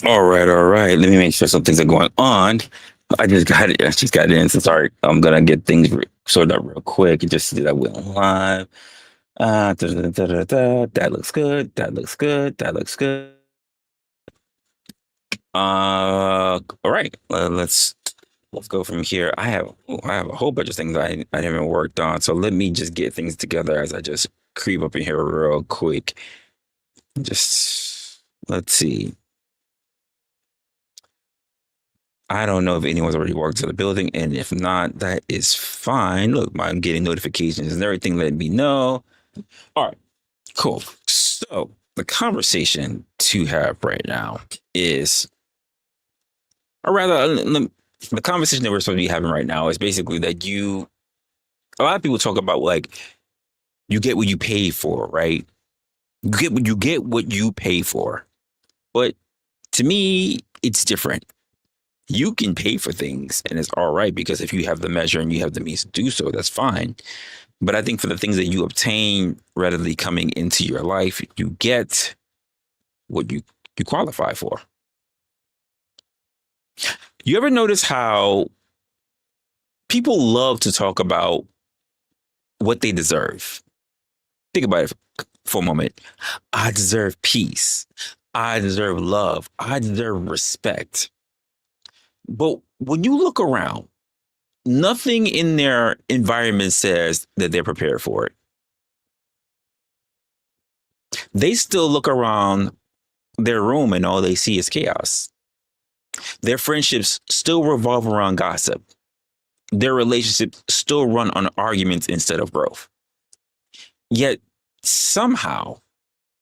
All right, all right. Let me make sure some things are going on. I just got it. I just got in. So sorry. I'm gonna get things sorted out real quick and just see that we're live. That looks good. That looks good. That looks good. All right. Let's go from here. I have a whole bunch of things I haven't worked on. So let me just get things together as I just creep up in here real quick. Just let's see. I don't know if anyone's already walked to the building, and if not, that is fine. Look, I'm getting notifications and everything letting me know. All right, cool. So the conversation to have right now is, or rather, the conversation that we're supposed to be having right now is basically that a lot of people talk about like you get what you pay for, right? You get what you pay for, but to me, it's different. You can pay for things and it's all right because if you have the measure and you have the means to do so, that's fine. But I think for the things that you obtain readily coming into your life, you get what you qualify for. You ever notice how people love to talk about what they deserve? Think about it for a moment. I deserve peace. I deserve love. I deserve respect. But when you look around, nothing in their environment says that they're prepared for it. They still look around their room and all they see is chaos. Their friendships still revolve around gossip. Their relationships still run on arguments instead of growth. Yet somehow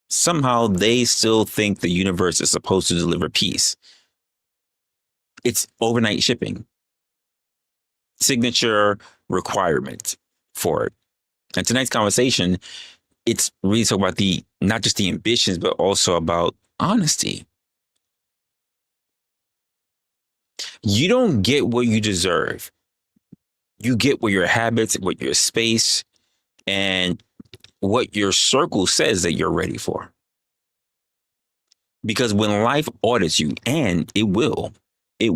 they still think the universe is supposed to deliver peace. It's overnight shipping. Signature requirement for it. And tonight's conversation, it's really talking about not just the ambitions, but also about honesty. You don't get what you deserve. You get what your habits, what your space, and what your circle says that you're ready for. Because when life audits you, and it will, it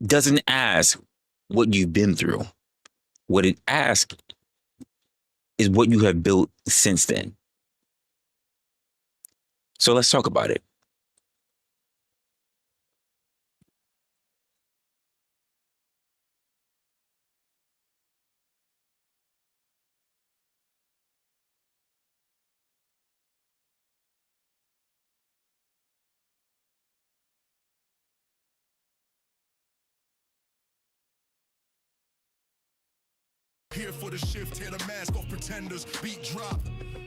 doesn't ask what you've been through. What it asks is what you have built since then. So let's talk about it. Here for the shift, tear the mask off pretenders, beat drop.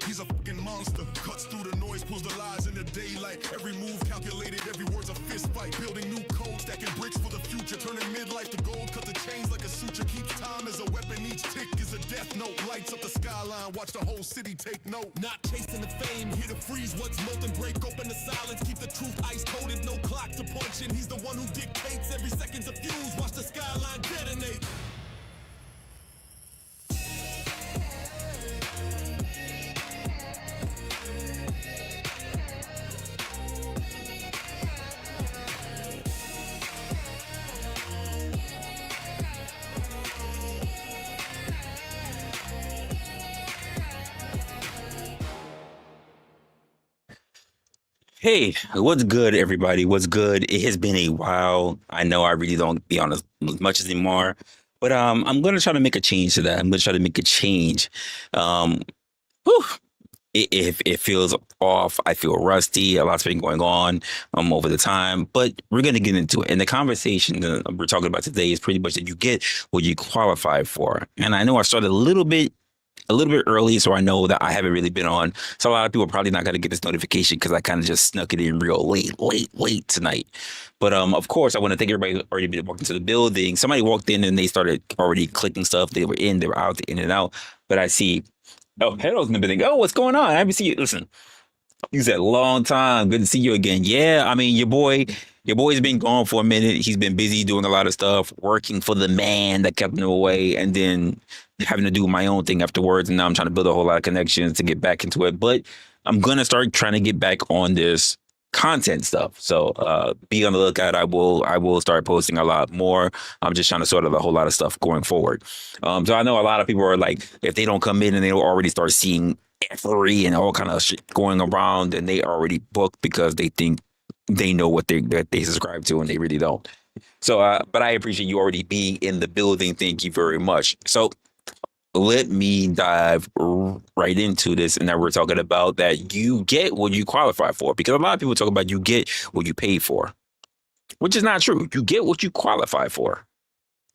He's a fucking monster. Cuts through the noise, pulls the lies in the daylight. Every move calculated, every word's a fist fight. Building new codes, stacking bricks for the future. Turning midlife to gold, cut the chains like a suture. Keeps time as a weapon, each tick is a death note. Lights up the skyline, watch the whole city take note. Not chasing the fame, here to freeze what's molten. Break open the silence, keep the truth ice-coated. No clock to punch in, he's the one who dictates. Every second's a fuse, watch the skyline detonate. Hey, what's good, everybody? What's good? It has been a while. I know I really don't be on as much anymore, but I'm gonna try to make a change to that. I'm gonna try to make a change. Um, whew, if it feels off, I feel rusty. A lot's been going on over the time, but we're gonna get into it. And the conversation that we're talking about today is pretty much that you get what you qualify for. And I know I started a little bit early, so I know that I haven't really been on. So a lot of people are probably not going to get this notification because I kind of just snuck it in real late tonight. But of course, I want to thank everybody who already been walking to the building. Somebody walked in and they started already clicking stuff. They were in, they were out, in and out. But I see, oh, Harold's in the building. Oh, what's going on? I haven't seen you. Listen, you said long time. Good to see you again. Yeah, I mean, your boy. Your boy's been gone for a minute. He's been busy doing a lot of stuff, working for the man that kept him away, and then having to do my own thing afterwards. And now I'm trying to build a whole lot of connections to get back into it. But I'm gonna start trying to get back on this content stuff. So be on the lookout. I will start posting a lot more. I'm just trying to sort of a whole lot of stuff going forward. So I know a lot of people are like, if they don't come in and they already start seeing effery and all kind of shit going around, and they already booked because they think they know what they subscribe to, and they really don't. So, but I appreciate you already being in the building. Thank you very much. So let me dive right into this, and that we're talking about that you get what you qualify for, because a lot of people talk about you get what you pay for, which is not true. You get what you qualify for,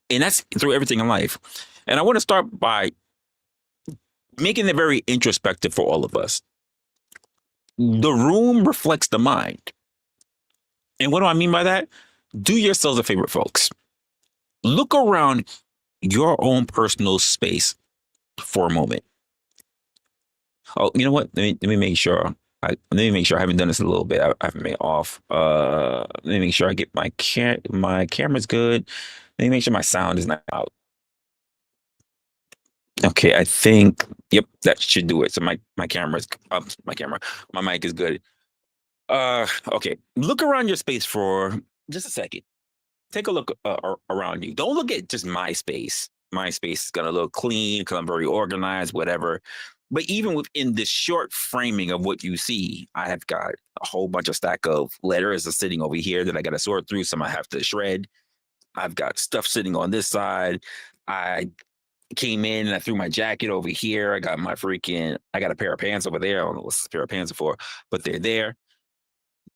and that's through everything in life. And I want to start by making it very introspective for all of us. The room reflects the mind. And what do I mean by that? Do yourselves a favor, folks. Look around your own personal space for a moment. Oh, you know what? Let me make sure. Let me make sure I haven't done this in a little bit. I haven't made it off. Let me make sure I get my camera's good. Let me make sure my sound is not out. Okay, I think yep, that should do it. So my camera's up. My mic is good. Okay. Look around your space for just a second. Take a look around you. Don't look at just my space. My space is gonna look clean because I'm very organized, whatever. But even within this short framing of what you see, I have got a whole bunch of stack of letters are sitting over here that I got to sort through. Some I have to shred. I've got stuff sitting on this side. I came in and I threw my jacket over here. I got a pair of pants over there. I don't know what this pair of pants are for, but they're there.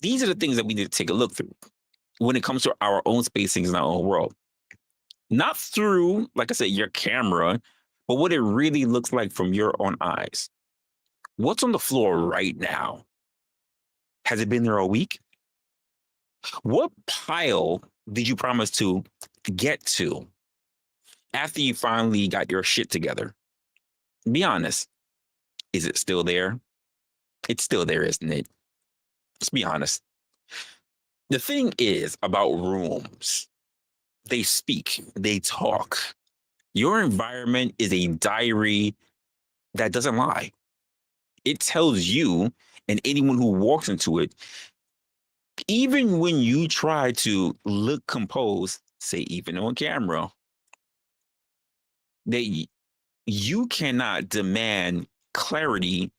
These are the things that we need to take a look through when it comes to our own spacings in our own world. Not through, like I said, your camera, but what it really looks like from your own eyes. What's on the floor right now? Has it been there a week? What pile did you promise to get to after you finally got your shit together? Be honest. Is it still there? It's still there, isn't it? Let's be honest. The thing is about rooms, they speak, they talk. Your environment is a diary that doesn't lie. It tells you and anyone who walks into it, even when you try to look composed, say even on camera, that you cannot demand clarity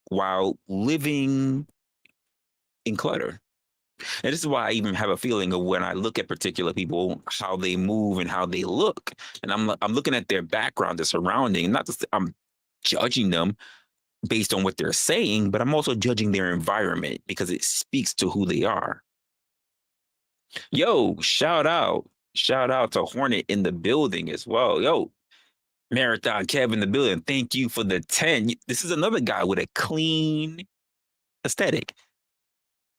while living in clutter. And this is why I even have a feeling of when I look at particular people, how they move and how they look. And I'm looking at their background, their surrounding, not just I'm judging them based on what they're saying, but I'm also judging their environment because it speaks to who they are. Yo, shout out. Shout out to Hornet in the building as well. Yo, Marathon Kev in the building. Thank you for the 10. This is another guy with a clean aesthetic.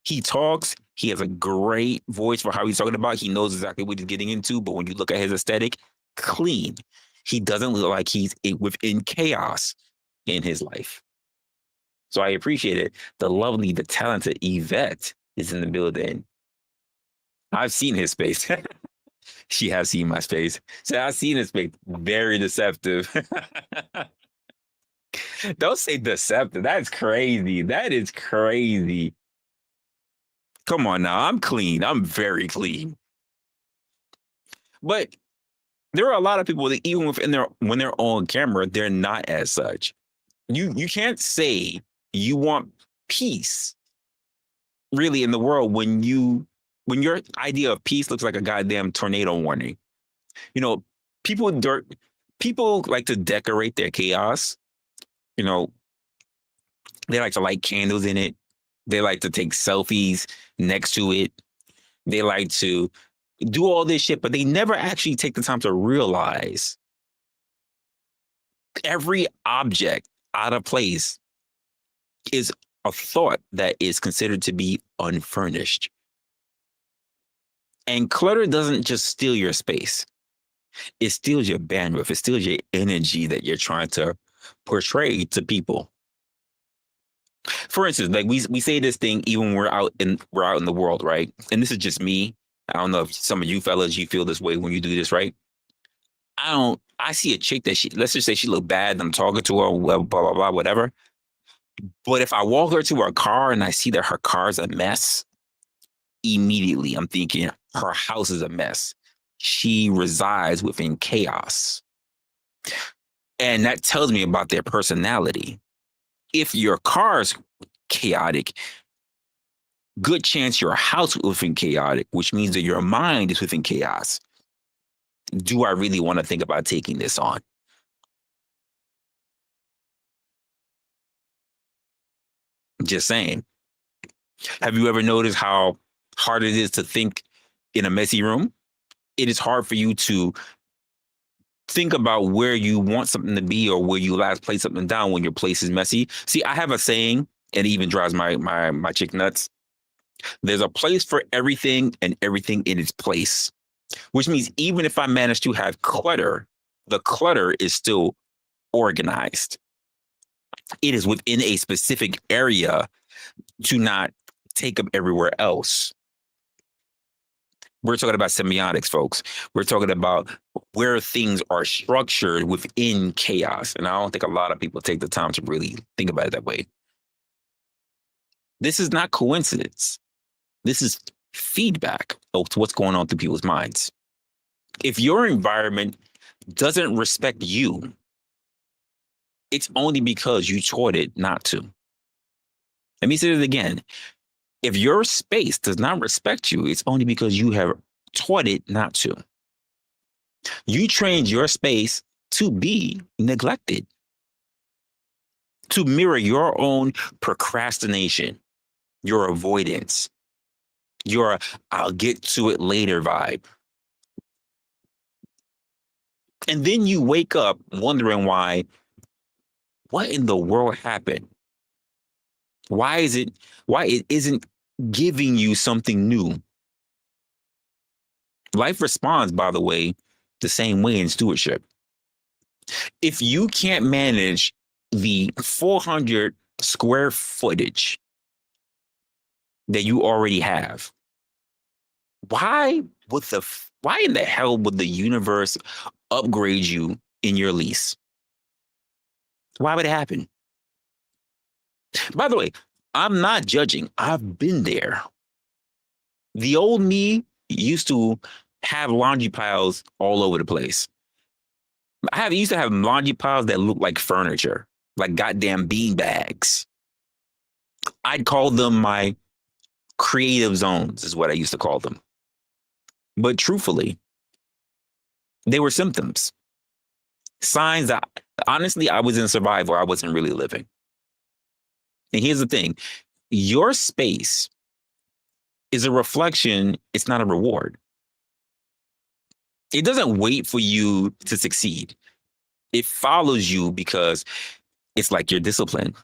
He talks, he has a great voice for how he's talking about. He knows exactly what he's getting into, but when you look at his aesthetic, clean. He doesn't look like he's within chaos in his life. So I appreciate it. The lovely, the talented Yvette is in the building. I've seen his space. She has seen my space. So I've seen his space. Very deceptive. Don't say deceptive. That's crazy. That is crazy. Come on now. I'm clean. I'm very clean. But there are a lot of people that even when they're on camera, they're not as such. You can't say you want peace really in the world when your idea of peace looks like a goddamn tornado warning. You know, people like to decorate their chaos. You know, they like to light candles in it. They like to take selfies next to it. They like to do all this shit, but they never actually take the time to realize every object out of place is a thought that is considered to be unfurnished. And clutter doesn't just steal your space. It steals your bandwidth. It steals your energy that you're trying to portray to people. For instance, like we say this thing even when we're out in the world, right? And this is just me. I don't know if some of you fellas, you feel this way when you do this, right? I see a chick that let's just say she look bad and I'm talking to her, blah, blah, blah, blah, whatever. But if I walk her to her car and I see that her car's a mess, immediately I'm thinking her house is a mess. She resides within chaos. And that tells me about their personality. If your car's chaotic, good chance your house is within chaotic, which means that your mind is within chaos. Do I really want to think about taking this on? Just saying. Have you ever noticed how hard it is to think in a messy room? It is hard for you to think about where you want something to be or where you last place something down when your place is messy. See, I have a saying, and it even drives my chick nuts. There's a place for everything and everything in its place, which means even if I manage to have clutter, the clutter is still organized. It is within a specific area to not take up everywhere else. We're talking about semiotics, folks. We're talking about where things are structured within chaos. And I don't think a lot of people take the time to really think about it that way. This is not coincidence. This is feedback of what's going on through people's minds. If your environment doesn't respect you, it's only because you taught it not to. Let me say it again. If your space does not respect you, it's only because you have taught it not to. You trained your space to be neglected, to mirror your own procrastination, your avoidance, your I'll get to it later vibe. And then you wake up wondering what in the world happened? Why it isn't giving you something new? Life responds, by the way, the same way in stewardship. If you can't manage the 400 square footage that you already have, why in the hell would the universe upgrade you in your lease? Why would it happen? By the way, I'm not judging. I've been there. The old me used to have laundry piles all over the place. I used to have laundry piles that looked like furniture, like goddamn bean bags. I'd call them my creative zones, is what I used to call them. But truthfully, they were symptoms, signs that honestly, I was in survival. I wasn't really living. And here's the thing, your space is a reflection. It's not a reward. It doesn't wait for you to succeed. It follows you because it's like your discipline.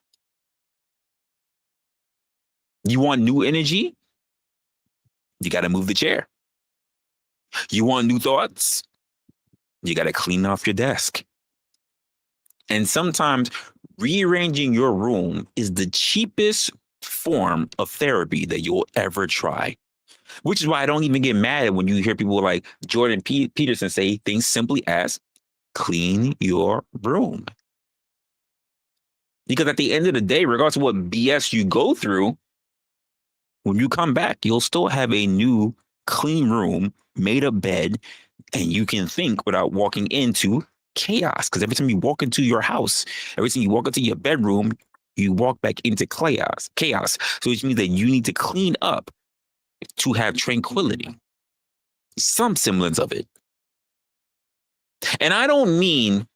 You want new energy? You got to move the chair. You want new thoughts? You got to clean off your desk. And sometimes rearranging your room is the cheapest form of therapy that you'll ever try. Which is why I don't even get mad when you hear people like Jordan Peterson say things simply as clean your room. Because at the end of the day, regardless of what BS you go through, when you come back, you'll still have a new clean room, made up bed, and you can think without walking into chaos. Because every time you walk into your house, every time you walk into your bedroom, you walk back into chaos. So which means that you need to clean up to have tranquility, some semblance of it. And I don't mean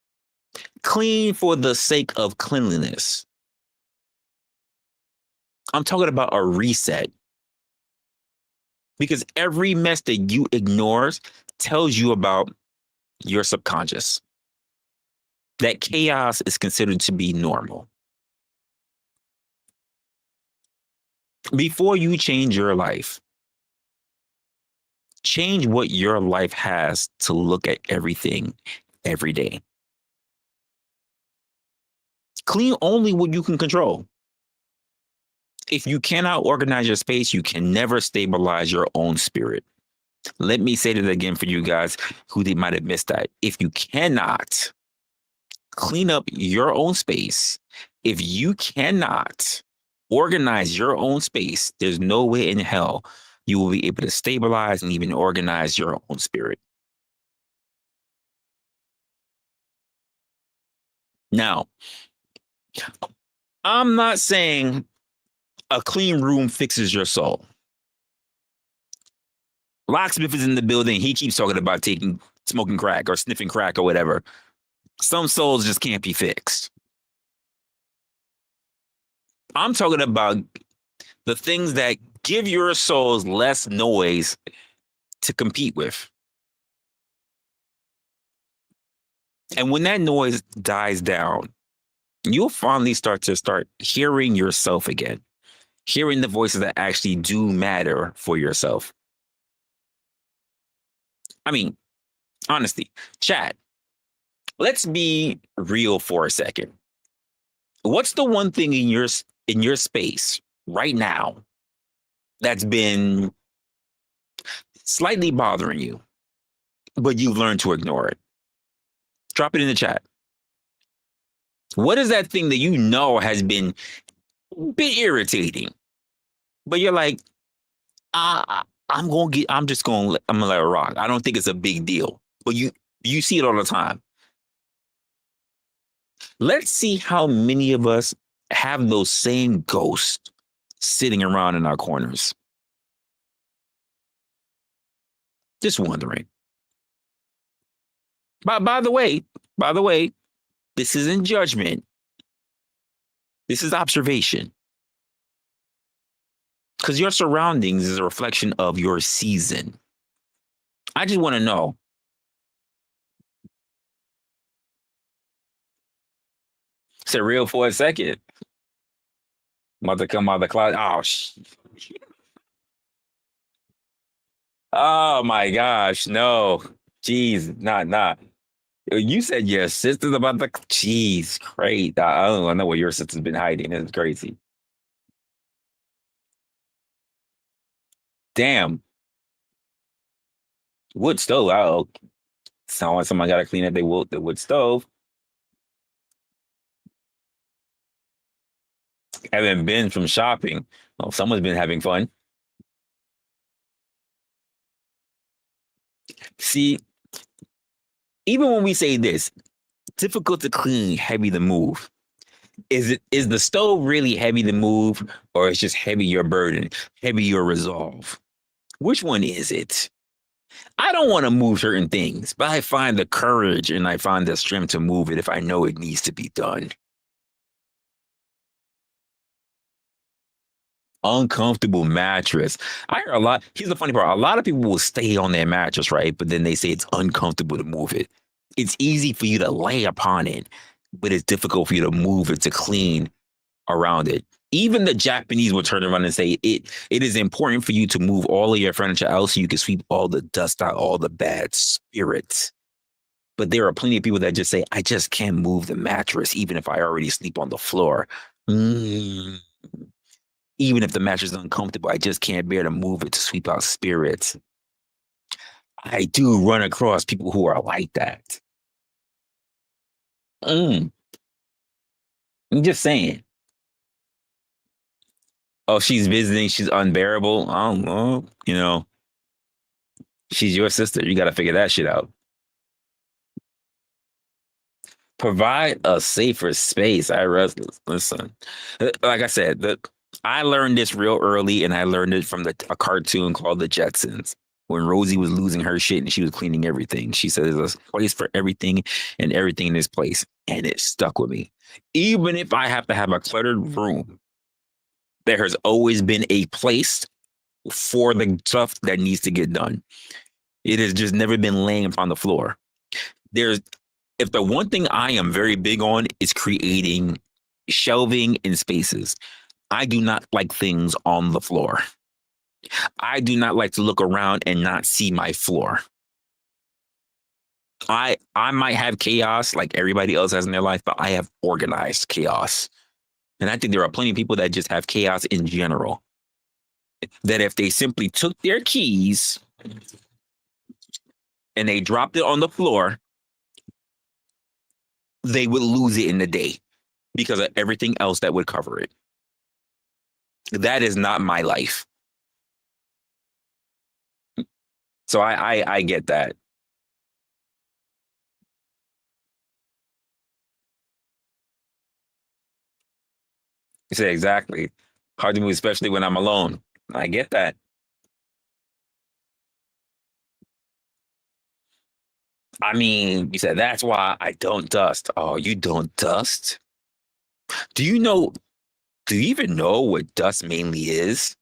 clean for the sake of cleanliness. I'm talking about a reset. Because every mess that you ignore tells you about your subconscious. That chaos is considered to be normal. Before you change your life, change what your life has to look at everything every day. Clean only what you can control. If you cannot organize your space, you can never stabilize your own spirit. Let me say that again for you guys who they might have missed that. If you cannot clean up your own space, if you cannot organize your own space, there's no way in hell you will be able to stabilize and even organize your own spirit. Now, I'm not saying a clean room fixes your soul. Locksmith is in the building. He keeps talking about smoking crack or sniffing crack or whatever. Some souls just can't be fixed. I'm talking about the things that give your souls less noise to compete with. And when that noise dies down, you'll finally start hearing yourself again, hearing the voices that actually do matter for yourself. I mean, honestly, chat, let's be real for a second. What's the one thing in your space right now that's been slightly bothering you, but you've learned to ignore it? Drop it in the chat. What is that thing that you know has been a bit irritating, but you're like, I'm gonna let it rock. I don't think it's a big deal, but you see it all the time. Let's see how many of us have those same ghosts sitting around in our corners. Just wondering. By the way, this isn't judgment. This is observation. Because your surroundings is a reflection of your season. I just want to know. Is it real for a second? I'm about to come out of the closet. Oh my gosh, no. Jeez, not. You said your sister's about to. Jeez, great. I don't know what your sister's been hiding. It's crazy. Damn. Wood stove. Oh, sound like somebody got to clean up the wood stove. Haven't been from shopping. Well, someone's been having fun. See, even when we say this, difficult to clean, heavy to move. Is the stove really heavy to move, or it's just heavy your burden, heavy your resolve? Which one is it? I don't want to move certain things, but I find the courage and I find the strength to move it if I know it needs to be done. Uncomfortable mattress. I hear a lot. Here's the funny part. A lot of people will stay on their mattress, right? But then they say it's uncomfortable to move it. It's easy for you to lay upon it, but it's difficult for you to move it, to clean around it. Even the Japanese will turn around and say it is important for you to move all of your furniture out so you can sweep all the dust out, all the bad spirits. But there are plenty of people that just say, I just can't move the mattress, even if I already sleep on the floor. Even if the mattress is uncomfortable, I just can't bear to move it to sweep out spirits. I do run across people who are like that. I'm just saying. Oh, she's visiting. She's unbearable. I don't know. You know, she's your sister. You got to figure that shit out. Provide a safer space. Listen, like I said, I learned this real early, and I learned it from a cartoon called The Jetsons. When Rosie was losing her shit and she was cleaning everything, she said there's a place for everything and everything in this place. And it stuck with me. Even if I have to have a cluttered room, there has always been a place for the stuff that needs to get done. It has just never been laying on the floor. If the one thing I am very big on is creating shelving in spaces, I do not like things on the floor. I do not like to look around and not see my floor. I might have chaos like everybody else has in their life, but I have organized chaos. And I think there are plenty of people that just have chaos in general. That if they simply took their keys and they dropped it on the floor, they would lose it in a day because of everything else that would cover it. That is not my life. So I get that. You say exactly. Hard to move, especially when I'm alone. I get that. I mean, you said that's why I don't dust. Oh, you don't dust? Do you know? Do you even know what dust mainly is?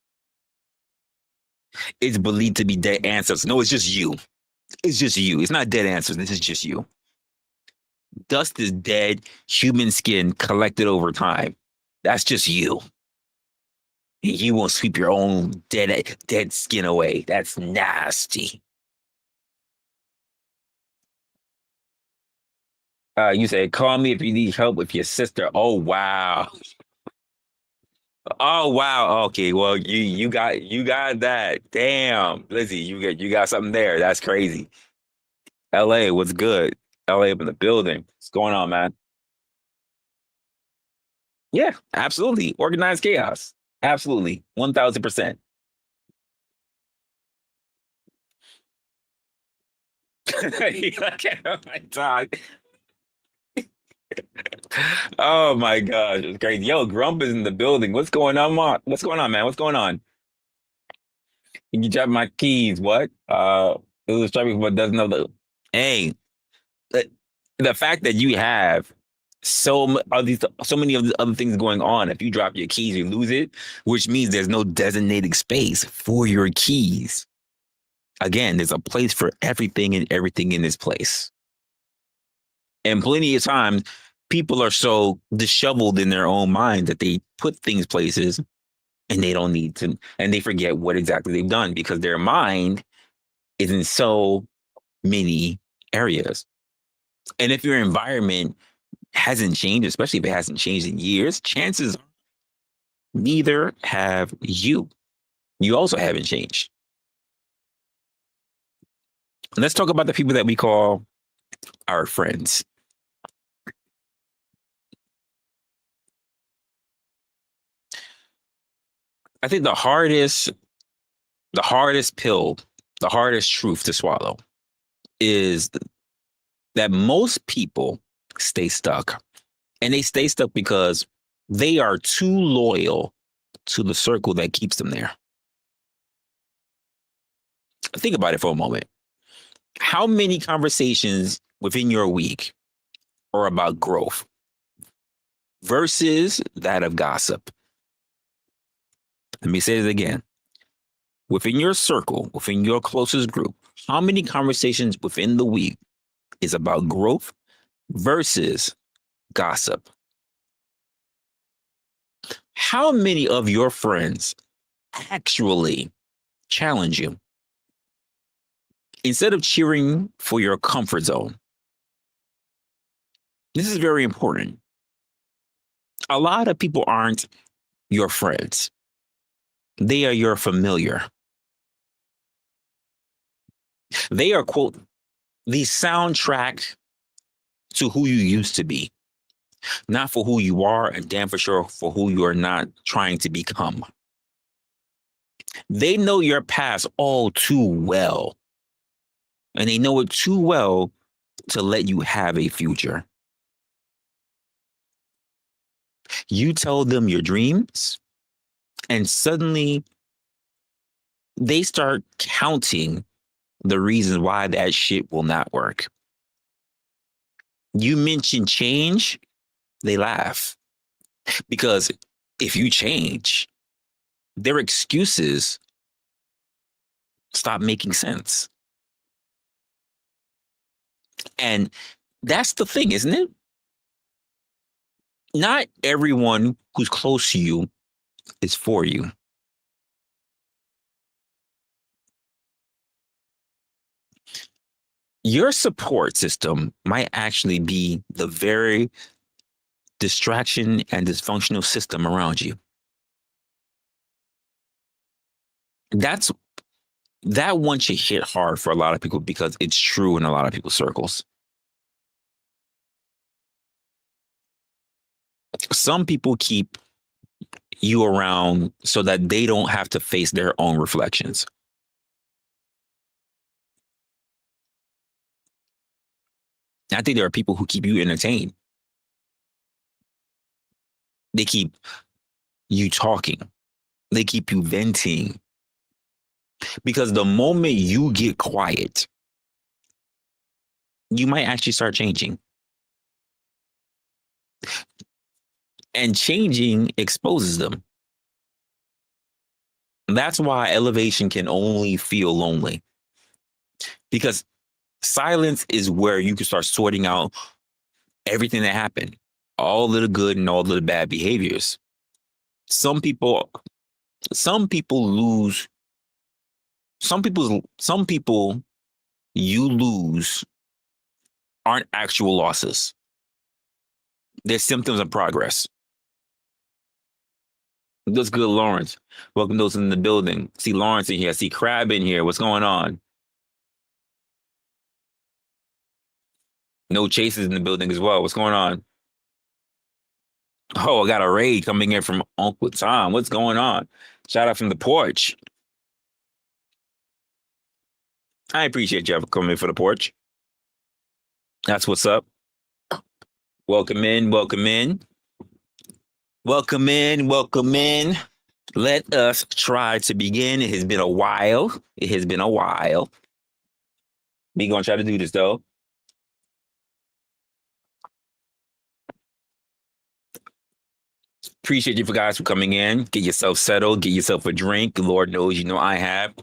It's believed to be dead ancestors. No, it's just you. It's just you. It's not dead ancestors. This is just you. Dust is dead human skin collected over time. That's just you. You won't sweep your own dead skin away. That's nasty. You say, call me if you need help with your sister. Oh wow. Oh wow. Okay. Well, you got that. Damn, Lizzie, you got something there. That's crazy. LA, what's good? LA up in the building. What's going on, man? Yeah, absolutely. Organized chaos. Absolutely. 1000%. Oh my God. Oh my gosh, it's crazy. Yo, Grump is in the building. What's going on, What's going on, man? What's going on? You drop my keys. What? It was trouble but doesn't know the. Hey, the, the fact that you have so many of the other things going on. If you drop your keys, you lose it, which means there's no designated space for your keys. Again, there's a place for everything and everything in this place. And plenty of times, people are so disheveled in their own mind that they put things places and they don't need to, and they forget what exactly they've done because their mind is in so many areas. And if your environment hasn't changed, especially if it hasn't changed in years, chances are neither have you. You also haven't changed. And let's talk about the people that we call our friends. I think the hardest pill, the hardest truth to swallow is that most people stay stuck. And they stay stuck because they are too loyal to the circle that keeps them there. Think about it for a moment. How many conversations within your week are about growth versus that of gossip? Let me say it again. Within your circle, within your closest group, how many conversations within the week is about growth versus gossip? How many of your friends actually challenge you? Instead of cheering for your comfort zone, this is very important. A lot of people aren't your friends, they are your familiar. They are, quote, the soundtrack to who you used to be, not for who you are, and damn for sure for who you are not trying to become. They know your past all too well, and they know it too well to let you have a future. You tell them your dreams, and suddenly they start counting the reasons why that shit will not work. You mention change, they laugh because if you change, their excuses stop making sense. And that's the thing, isn't it? Not everyone who's close to you is for you. Your support system might actually be the very distraction and dysfunctional system around you. That's that one should hit hard for a lot of people because it's true in a lot of people's circles. Some people keep you around so that they don't have to face their own reflections. I think there are people who keep you entertained. They keep you talking. They keep you venting. Because the moment you get quiet, you might actually start changing. And changing exposes them. That's why elevation can only feel lonely. Because silence is where you can start sorting out everything that happened, all of the good and all of the bad behaviors. Some people, some people lose, some people you lose aren't actual losses. They're symptoms of progress. That's good, Lawrence. Welcome those in the building. See Lawrence in here. See Crab in here. What's going on? No Chases in the building as well. What's going on? Oh, I got a raid coming in from Uncle Tom. What's going on? Shout out from the porch. I appreciate you coming in for the porch. That's what's up. Welcome in. Welcome in. Welcome in. Welcome in. Let us try to begin. It has been a while. It has been a while. We gonna try to do this though. Appreciate you for guys for coming in. Get yourself settled. Get yourself a drink. Lord knows you know I have.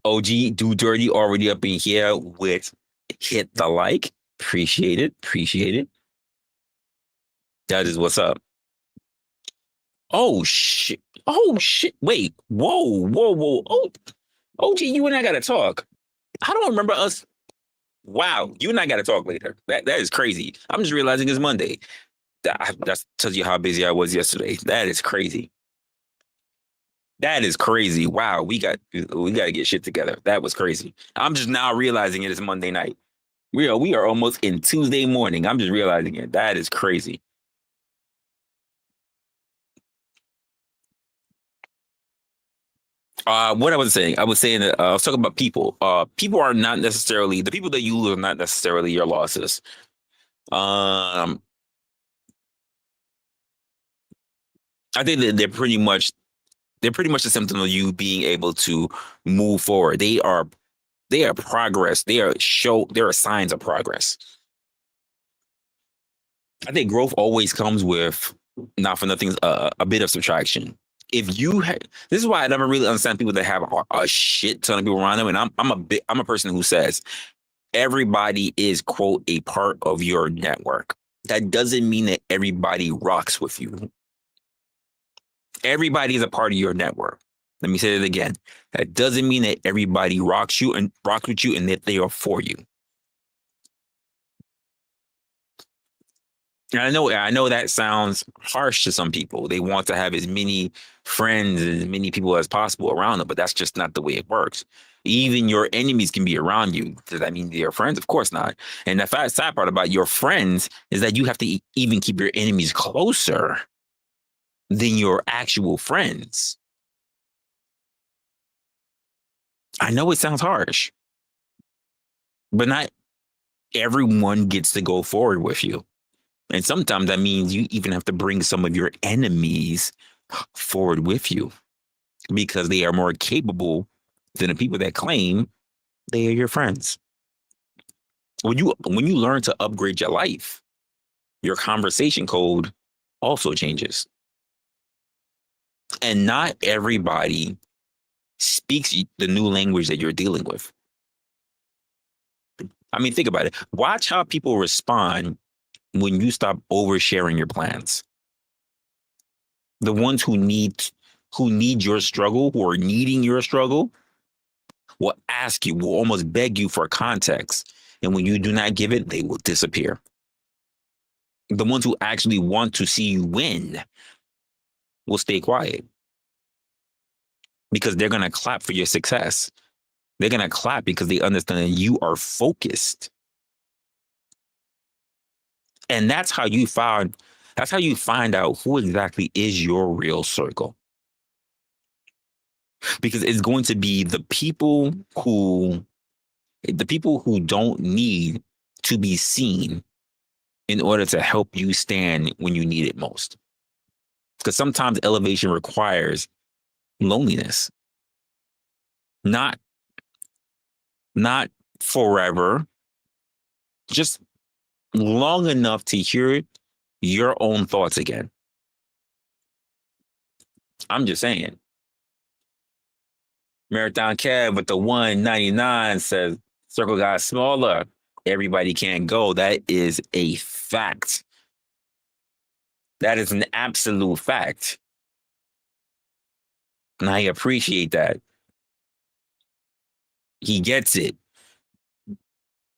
OG Do Dirty already up in here with hit the like. Appreciate it. Appreciate it. That is what's up. Oh shit. Oh shit. Wait. Whoa. Whoa. Whoa. Oh, OG, you and I gotta talk. I don't remember us. Wow, you and I gotta talk later. That is crazy. I'm just realizing it's Monday. That tells you how busy I was yesterday. That is crazy. That is crazy. Wow, we got to get shit together. That was crazy. I'm just now realizing it is Monday night. We are almost in Tuesday morning. I'm just realizing it. That is crazy. What I was saying that I was talking about people. People are not necessarily the people that you lose are not necessarily your losses. I think that they're pretty much a symptom of you being able to move forward. They are progress. They are signs of progress. I think growth always comes with, not for nothing, a bit of subtraction. If you this is why I never really understand people that have a shit ton of people around them. And I'm a person who says everybody is, quote, a part of your network. That doesn't mean that everybody rocks with you. Everybody is a part of your network. Let me say it again. That doesn't mean that everybody rocks with you and that they are for you. And I know that sounds harsh to some people. They want to have as many friends and as many people as possible around them, but that's just not the way it works. Even your enemies can be around you. Does that mean they're friends? Of course not. And the sad part about your friends is that you have to even keep your enemies closer than your actual friends. I know it sounds harsh, but not everyone gets to go forward with you. And sometimes that means you even have to bring some of your enemies forward with you because they are more capable than the people that claim they are your friends. When you learn to upgrade your life, your conversation code also changes. And not everybody speaks the new language that you're dealing with. I mean, think about it. Watch how people respond when you stop oversharing your plans. The ones who need your struggle, who are needing your struggle, will ask you, will almost beg you for context. And when you do not give it, they will disappear. The ones who actually want to see you win will stay quiet. because they're going to clap for your success. They're going to clap because they understand that you are focused. And that's how you find out who exactly is your real circle. Because it's going to be the people who don't need to be seen in order to help you stand when you need it most. Because sometimes elevation requires loneliness. Not forever, just long enough to hear your own thoughts again. I'm just saying. Marathon Kev with the 199 says, circle got smaller. Everybody can't go. That is a fact. That is an absolute fact. And I appreciate that. He gets it.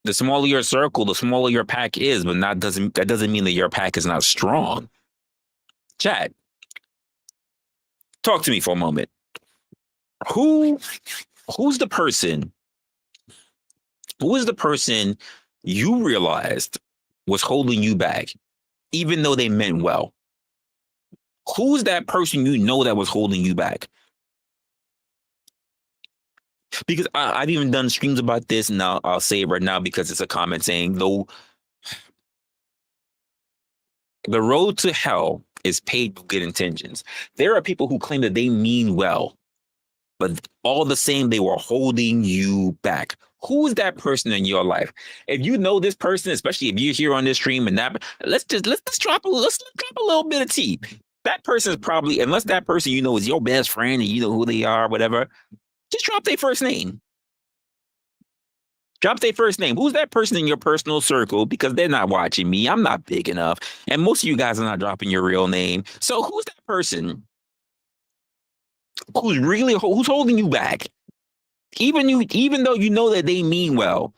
The smaller your circle, the smaller your pack is, but that doesn't mean that your pack is not strong. Chat. Talk to me for a moment. Who's the person? Who is the person you realized was holding you back, even though they meant well? Who's that person you know that was holding you back? Because I've even done streams about this, and I'll say it right now because it's a comment saying, though, the road to hell is paved with good intentions. There are people who claim that they mean well, but all the same, they were holding you back. Who is that person in your life? If you know this person, especially if you're here on this stream, and that, let's drop a little bit of tea. That person is probably, unless that person you know is your best friend and you know who they are, whatever, just drop their first name. Drop their first name. Who's that person in your personal circle? Because they're not watching me. I'm not big enough. And most of you guys are not dropping your real name. So who's that person who's holding you back? Even though you know that they mean well,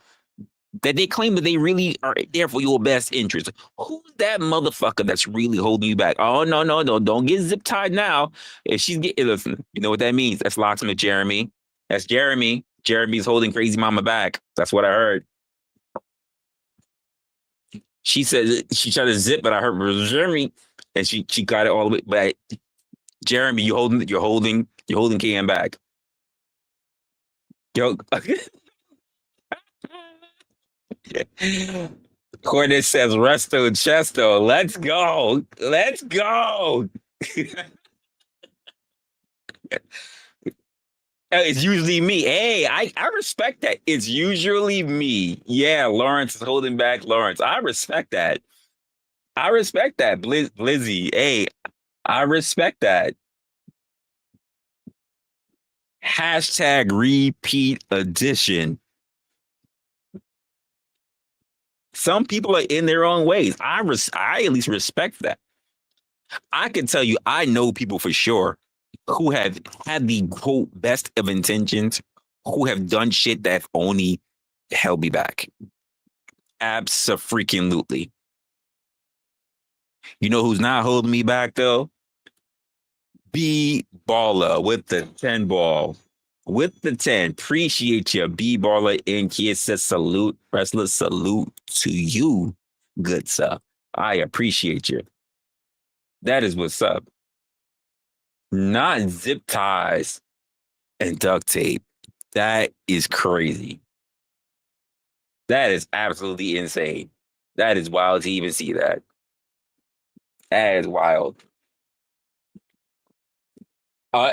that they claim that they really are there for your best interest. Who's that motherfucker that's really holding you back? Oh, no, don't get zip tied now. If she's getting, listen, you know what that means? That's locksmith Jeremy. That's Jeremy. Jeremy's holding crazy mama back. That's what I heard. She said she tried to zip, but I heard it was Jeremy, and she got it all the way back. Jeremy, you're holding KM back. Yo, Cordes says resto chesto. Let's go. It's usually me. Hey, I respect that. It's usually me. Yeah, Lawrence is holding back Lawrence. I respect that. Blizzy. Hey, I respect that. Hashtag repeat edition. Some people are in their own ways. I at least respect that. I can tell you, I know people for sure who have had the quote best of intentions, who have done shit that only held me back. Abso-freaking-lutely. You know who's not holding me back though? B Baller with the 10 ball. With the 10. Appreciate you, B Baller in Kid says salute. Resla, salute to you, good sir. I appreciate you. That is what's up. Not zip ties and duct tape. That is crazy. That is absolutely insane. That is wild to even see that. That is wild.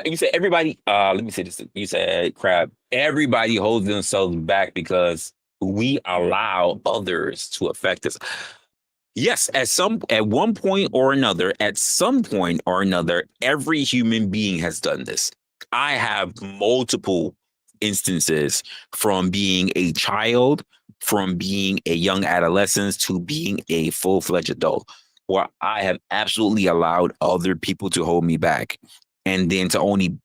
You said everybody, let me say this. You said, Crab, everybody holds themselves back because we allow others to affect us. Yes, at one point or another, every human being has done this. I have multiple instances from being a child, from being a young adolescent to being a full-fledged adult, where I have absolutely allowed other people to hold me back. And then to only,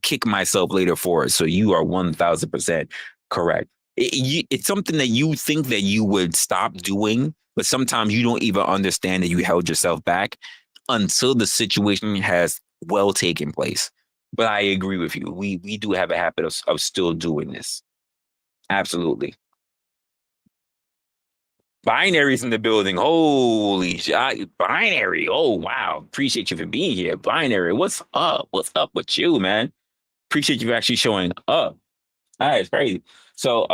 kick myself later for it. So you are 1000% correct. It's something that you think that you would stop doing, but sometimes you don't even understand that you held yourself back until the situation has well taken place. But I agree with you. We do have a habit of still doing this. Absolutely. Binaries in the building. Holy shit. Binary. Oh, wow. Appreciate you for being here. Binary. What's up? What's up with you, man? Appreciate you actually showing up. All right, it's crazy. So,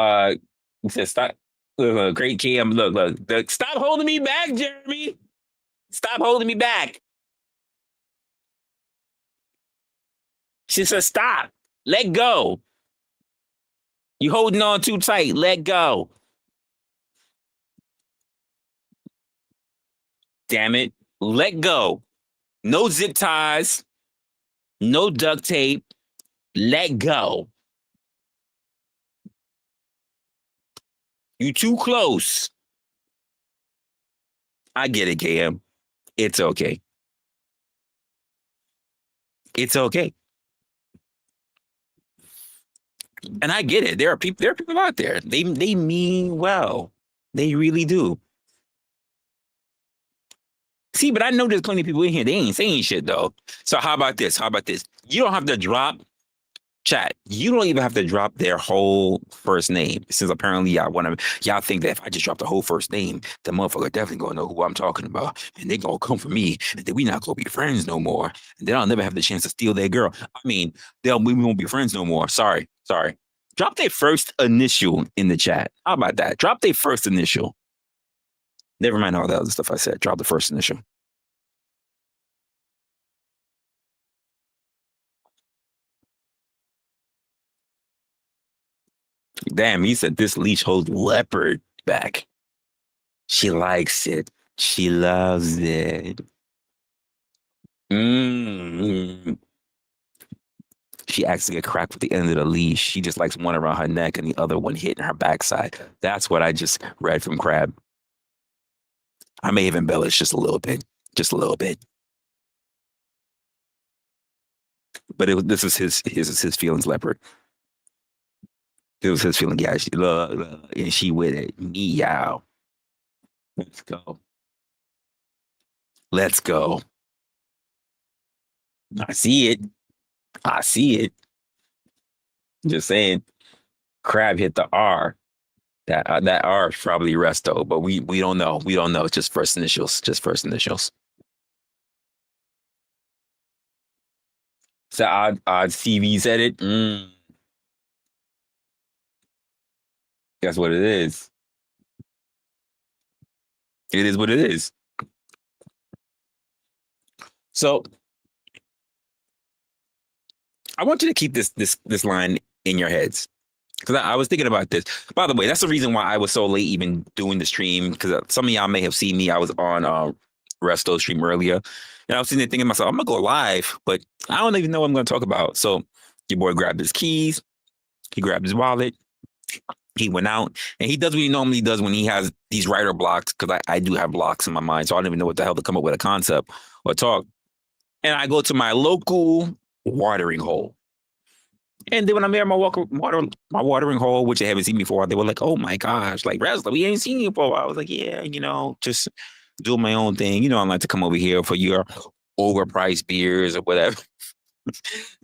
he said, stop. Great Cam. Look. Stop holding me back, Jeremy. Stop holding me back. She said, stop. Let go. You holding on too tight. Let go. Damn it. Let go. No zip ties. No duct tape. Let go. You too close. I get it, KM. It's okay. It's okay. And I get it. There are people out there. They mean well. They really do. See, but I know there's plenty of people in here. They ain't saying shit though. So how about this? You don't have to drop chat. You don't even have to drop their whole first name. Since apparently y'all think that if I just drop the whole first name, the motherfucker definitely gonna know who I'm talking about. And they gonna come for me. And then we not gonna be friends no more. And then I'll never have the chance to steal their girl. I mean, we won't be friends no more. Sorry. Drop their first initial in the chat. How about that? Drop their first initial. Never mind all the other stuff I said. Drop the first initial. Damn, he said this leash holds leopard back. She likes it. She loves it. Mm. She actually a crack with the end of the leash. She just likes one around her neck and the other one hitting her backside. That's what I just read from Crab. I may have embellished just a little bit. Just a little bit. But this is his feelings, leopard. It was his feeling. Yeah, and she with it. Meow. Let's go. Let's go. I see it. Just saying. Crab hit the R. That R is probably resto, but we don't know. We don't know. Just first initials. So odd CV said it. Guess what it is. It is what it is. So I want you to keep this line in your heads because I was thinking about this. By the way, that's the reason why I was so late even doing the stream because some of y'all may have seen me. I was on Resto's stream earlier, and I was sitting there thinking to myself, I'm gonna go live, but I don't even know what I'm gonna talk about. So your boy grabbed his keys, he grabbed his wallet, he went out, and he does what he normally does when he has these writer blocks because I do have blocks in my mind, so I don't even know what the hell to come up with a concept or talk. And I go to my local watering hole. And then when I'm there, my watering hole, which I haven't seen before, they were like, "Oh my gosh, like Resla, we ain't seen you for a while." I was like, "Yeah, just doing my own thing. I like to come over here for your overpriced beers or whatever."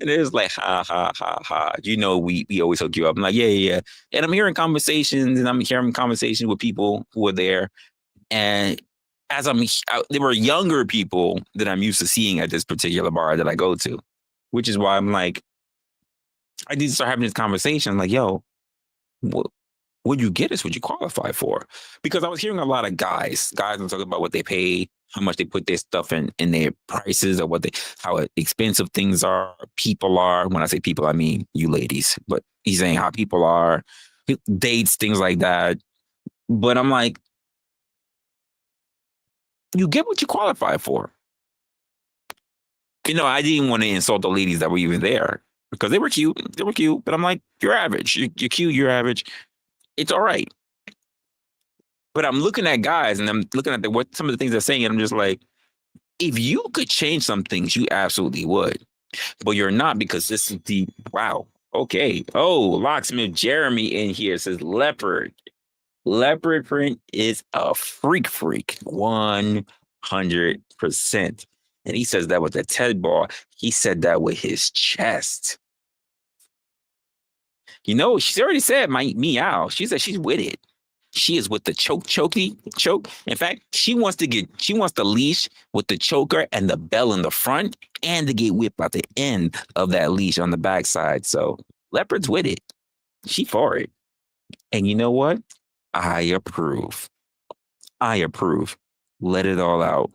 And it was like, ha ha ha ha. We always hook you up. I'm like, yeah. And I'm hearing conversations, and I'm hearing conversations with people who are there, and as there were younger people that I'm used to seeing at this particular bar that I go to, which is why I'm like, I need to start having this conversation. I'm like, yo, what you get is what you qualify for. Because I was hearing a lot of guys talking about what they pay, how much they put their stuff in their prices, or how expensive things are, people are. When I say people, I mean you ladies. But he's saying how people are, dates, things like that. But I'm like, you get what you qualify for. I didn't want to insult the ladies that were even there because they were cute. But I'm like, you're average. You're cute. You're average. It's all right. But I'm looking at guys and I'm looking at what some of the things they're saying. And I'm just like, if you could change some things, you absolutely would. But you're not because this is the wow. Okay. Oh, Locksmith Jeremy in here says leopard. Leopard print is a freak. 100%. And he says that with a TED ball. He said that with his chest. You know, she's already said my meow. She said she's with it. She is with the choke. In fact, she wants the leash with the choker and the bell in the front and to get whipped at the end of that leash on the backside. So Leopard's with it. She for it. And you know what? I approve. I approve. Let it all out.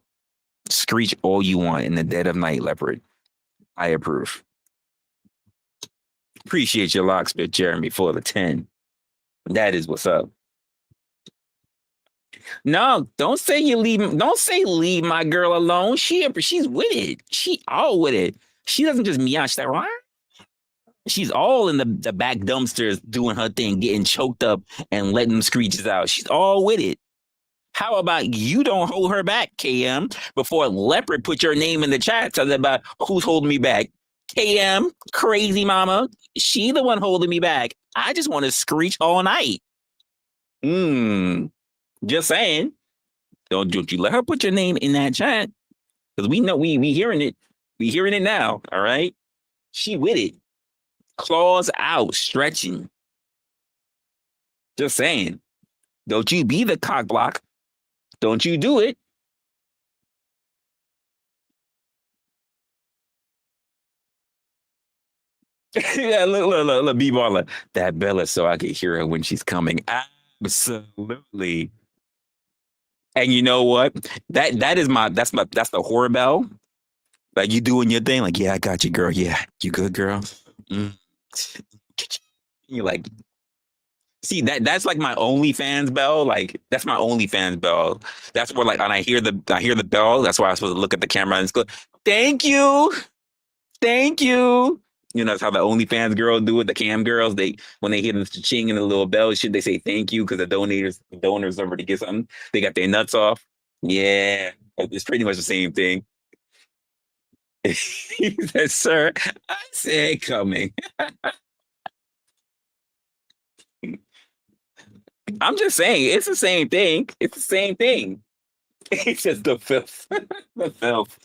Screech all you want in the dead of night, Leopard. I approve. Appreciate your locksmith, Jeremy, for the 10. That is what's up. No, don't say you leave. Don't say leave my girl alone. She's with it. She all with it. She doesn't just meow. She's like, what? She's all in the back dumpsters doing her thing, getting choked up and letting them screeches out. She's all with it. How about you don't hold her back, KM, before Leopard put your name in the chat telling about who's holding me back. KM, crazy mama, she the one holding me back. I just want to screech all night. Just saying. Don't you let her put your name in that chat. Because we know we hearing it. We hearing it now. All right. She with it. Claws out, stretching. Just saying. Don't you be the cock block. Don't you do it. Yeah, look, B-baller. That Bella so I could hear her when she's coming. Absolutely. And you know what? That's the horror bell. Like you doing your thing, like, yeah, I got you, girl. Yeah, you good, girl. You're like, see, that's like my OnlyFans bell. Like that's my OnlyFans bell. That's where like when I hear the bell, that's why I'm supposed to look at the camera and go, thank you. Thank you. You know, that's how the OnlyFans girls do it. The cam girls, when they hear the ching and the little bell shit, they say thank you because the donors over to get something. They got their nuts off. Yeah, it's pretty much the same thing. He said, sir, I said coming. I'm just saying, it's the same thing. It's the same thing. It's just the filth. The filth.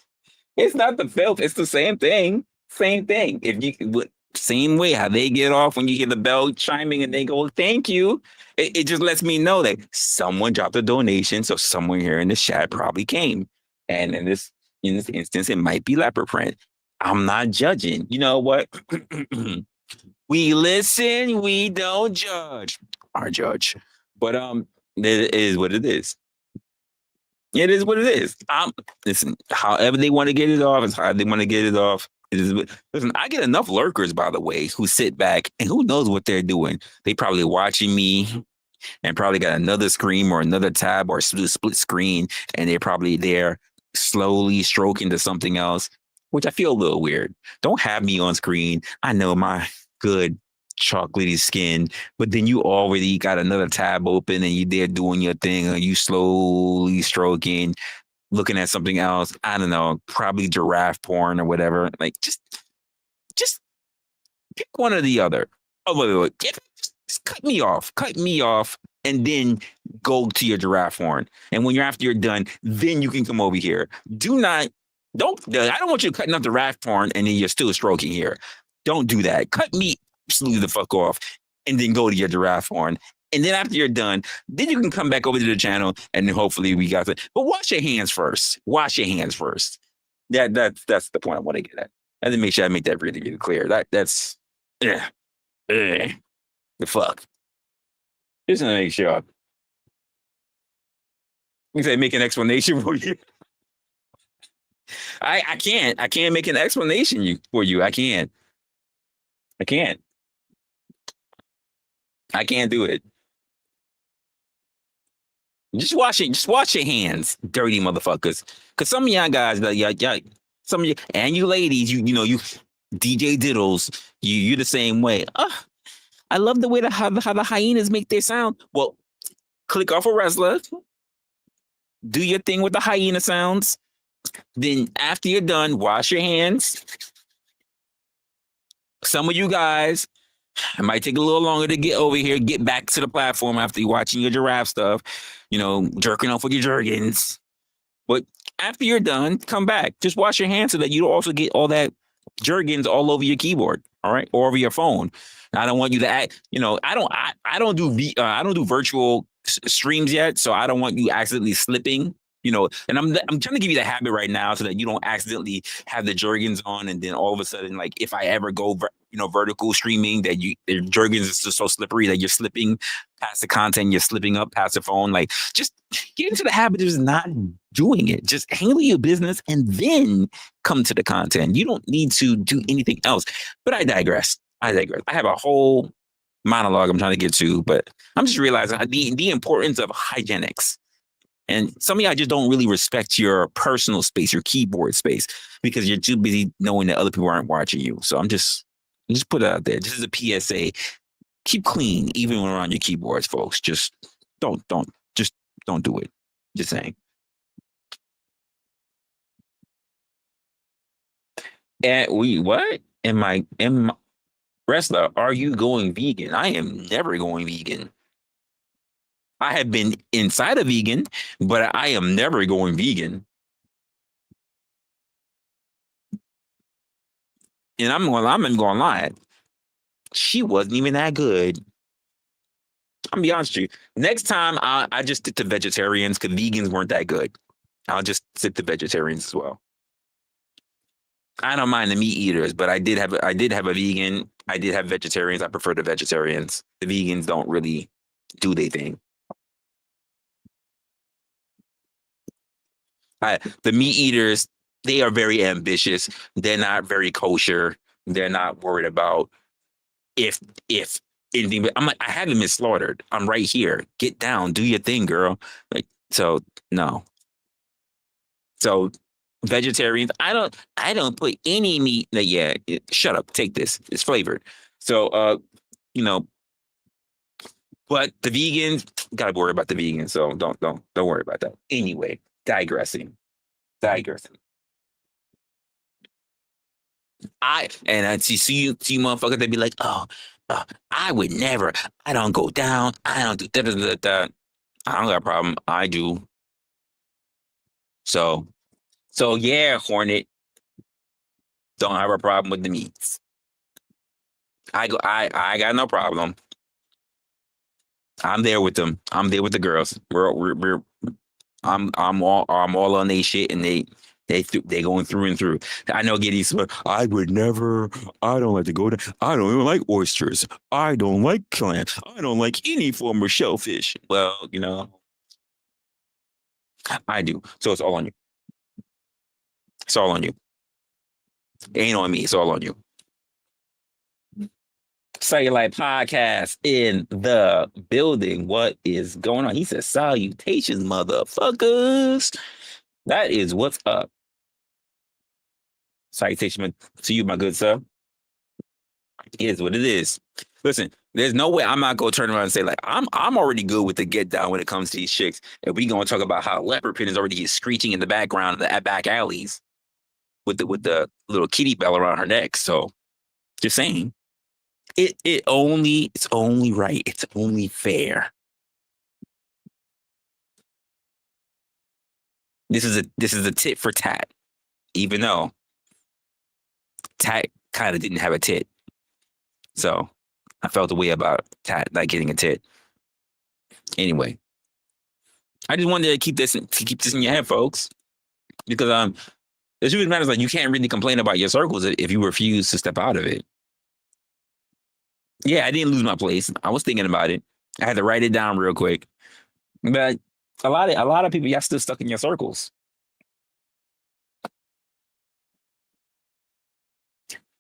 It's not the filth. It's the same thing. Same thing. If you same way how they get off when you hear the bell chiming and they go, thank you. It just lets me know that someone dropped a donation. So someone here in the chat probably came. And in this instance, it might be leopard print. I'm not judging. You know what? We listen, we don't judge. Our judge. But it is what it is. It is what it is. Listen, however they want to get it off is how they want to get it off. Listen, I get enough lurkers, by the way, who sit back and who knows what they're doing. They probably watching me and probably got another screen or another tab or split screen, and they're probably there slowly stroking to something else, which I feel a little weird. Don't have me on screen. I know my good chocolatey skin, but then you already got another tab open and you there doing your thing, or you slowly stroking, looking at something else. I don't know, probably giraffe porn or whatever. Like just pick one or the other. Oh, wait. Just cut me off, and then go to your giraffe porn. And when you're done, then you can come over here. I don't want you cutting up the giraffe porn and then you're still stroking here. Don't do that. Cut me absolutely the fuck off and then go to your giraffe porn. And then after you're done, then you can come back over to the channel and then hopefully we got it. But wash your hands first. That's the point I want to get at. I didn't make sure I make that really, really clear. That's the fuck. Just to make sure. You say make an explanation for you. I can't make an explanation for you. I can't do it. Just wash your hands, dirty motherfuckers. Cause some of y'all guys, some of you and you ladies, you DJ Diddles, you the same way. I love the way how the hyenas make their sound. Well, click off of Resla, do your thing with the hyena sounds. Then after you're done, wash your hands. Some of you guys, it might take a little longer to get over here, get back to the platform after you're watching your giraffe stuff, jerking off with your jerkins. But After you're done, come back. Just wash your hands so that you don't also get all that Jergens all over your keyboard, all right, or over your phone. I don't want you to act. I don't do I don't do virtual streams yet, so I don't want you accidentally slipping. And I'm trying to give you the habit right now so that you don't accidentally have the Jergens on, and then all of a sudden, like if I ever go, vertical streaming, that the Jergens is just so slippery that you're slipping past the content, you're slipping up past the phone. Like just get into the habit of just not doing it. Just handle your business and then come to the content. You don't need to do anything else. But I digress. I have a whole monologue I'm trying to get to, but I'm just realizing the importance of hygienics. And some of y'all just don't really respect your personal space, your keyboard space, because you're too busy knowing that other people aren't watching you. So I'm just put it out there. This is a PSA. Keep clean, even when around your keyboards, folks. Just just don't do it. Just saying. And what? Am Resla, are you going vegan? I am never going vegan. I have been inside a vegan, but I am never going vegan. And I'm not going to lie. She wasn't even that good. I'm gonna be honest with you. Next time, I just stick to vegetarians because vegans weren't that good. I'll just stick to vegetarians as well. I don't mind the meat eaters, but I did have a vegan. I did have vegetarians. I prefer the vegetarians. The vegans don't really do their thing. The meat eaters, they are very ambitious. They're not very kosher. They're not worried about if anything. I'm like, I haven't been slaughtered. I'm right here. Get down, do your thing, girl. Like, so no. So vegetarians, I don't put any meat. Yeah, shut up. Take this. It's flavored. So you know, but the vegans, gotta worry about the vegans. So don't worry about that. Anyway, digressing. I see you motherfuckers. They be like, oh, I would never. I don't go down. I don't do that. I don't got a problem. I do. So yeah, Hornet, don't have a problem with the meats. I got no problem. I'm there with them. I'm there with the girls. I'm all on they shit, and they going through and through. I know Giddy's. I would never. I don't like to go down. I don't even like oysters. I don't like clams. I don't like any form of shellfish. Well, I do. So it's all on you. It's all on you. It ain't on me. It's all on you. Cellulite Podcast in the building. What is going on? He says, salutations, motherfuckers. That is what's up. Salutation to you, my good sir. It is what it is. Listen, there's no way I'm not gonna turn around and say, like, I'm already good with the get down when it comes to these chicks. And we gonna talk about how leopard print is already screeching in the background of the back alleys with the little kitty bell around her neck. So just saying. It's only right. It's only fair. This is a tit for tat, even though Tat kind of didn't have a tit. So I felt a way about Tat not getting a tit. Anyway, I just wanted to keep this in your head, folks, because the truth matters. Like, you can't really complain about your circles if you refuse to step out of it. Yeah, I didn't lose my place. I was thinking about it. I had to write it down real quick. But a lot of people, y'all still stuck in your circles.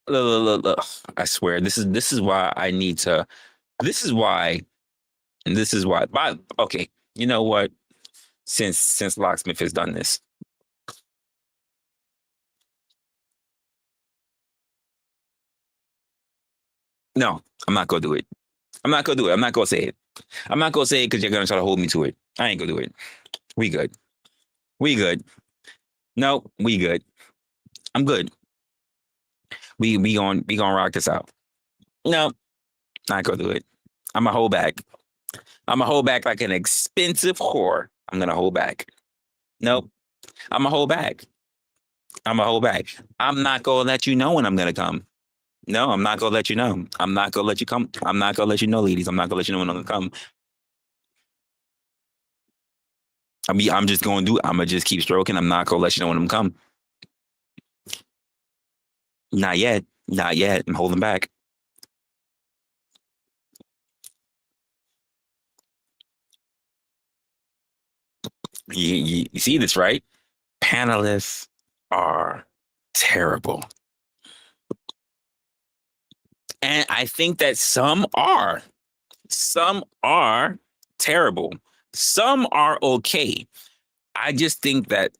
Look. I swear, this is why I need to. This is why. Okay, you know what? Since Locksmith has done this, no, I'm not gonna do it. I'm not gonna do it. I'm not gonna say it. I'm not gonna say it because you're gonna try to hold me to it. I ain't gonna do it. We good. We good. No, we good. I'm good. We gonna rock this out. No, not gonna do it. I'm gonna hold back. I'm gonna hold back like an expensive whore. I'm gonna hold back. Nope. I'm gonna hold back. I'm gonna hold back. I'm not gonna let you know when I'm gonna come. No, I'm not gonna let you know. I'm not gonna let you come. I'm not gonna let you know, ladies. I'm not gonna let you know when I'm gonna come. I mean, I'm just gonna do. I'm gonna just keep stroking. I'm not gonna let you know when I'm come. Not yet. Not yet. I'm holding back. You see this, right? Panelists are terrible. And I think that some are. Some are terrible. Some are okay. I just think that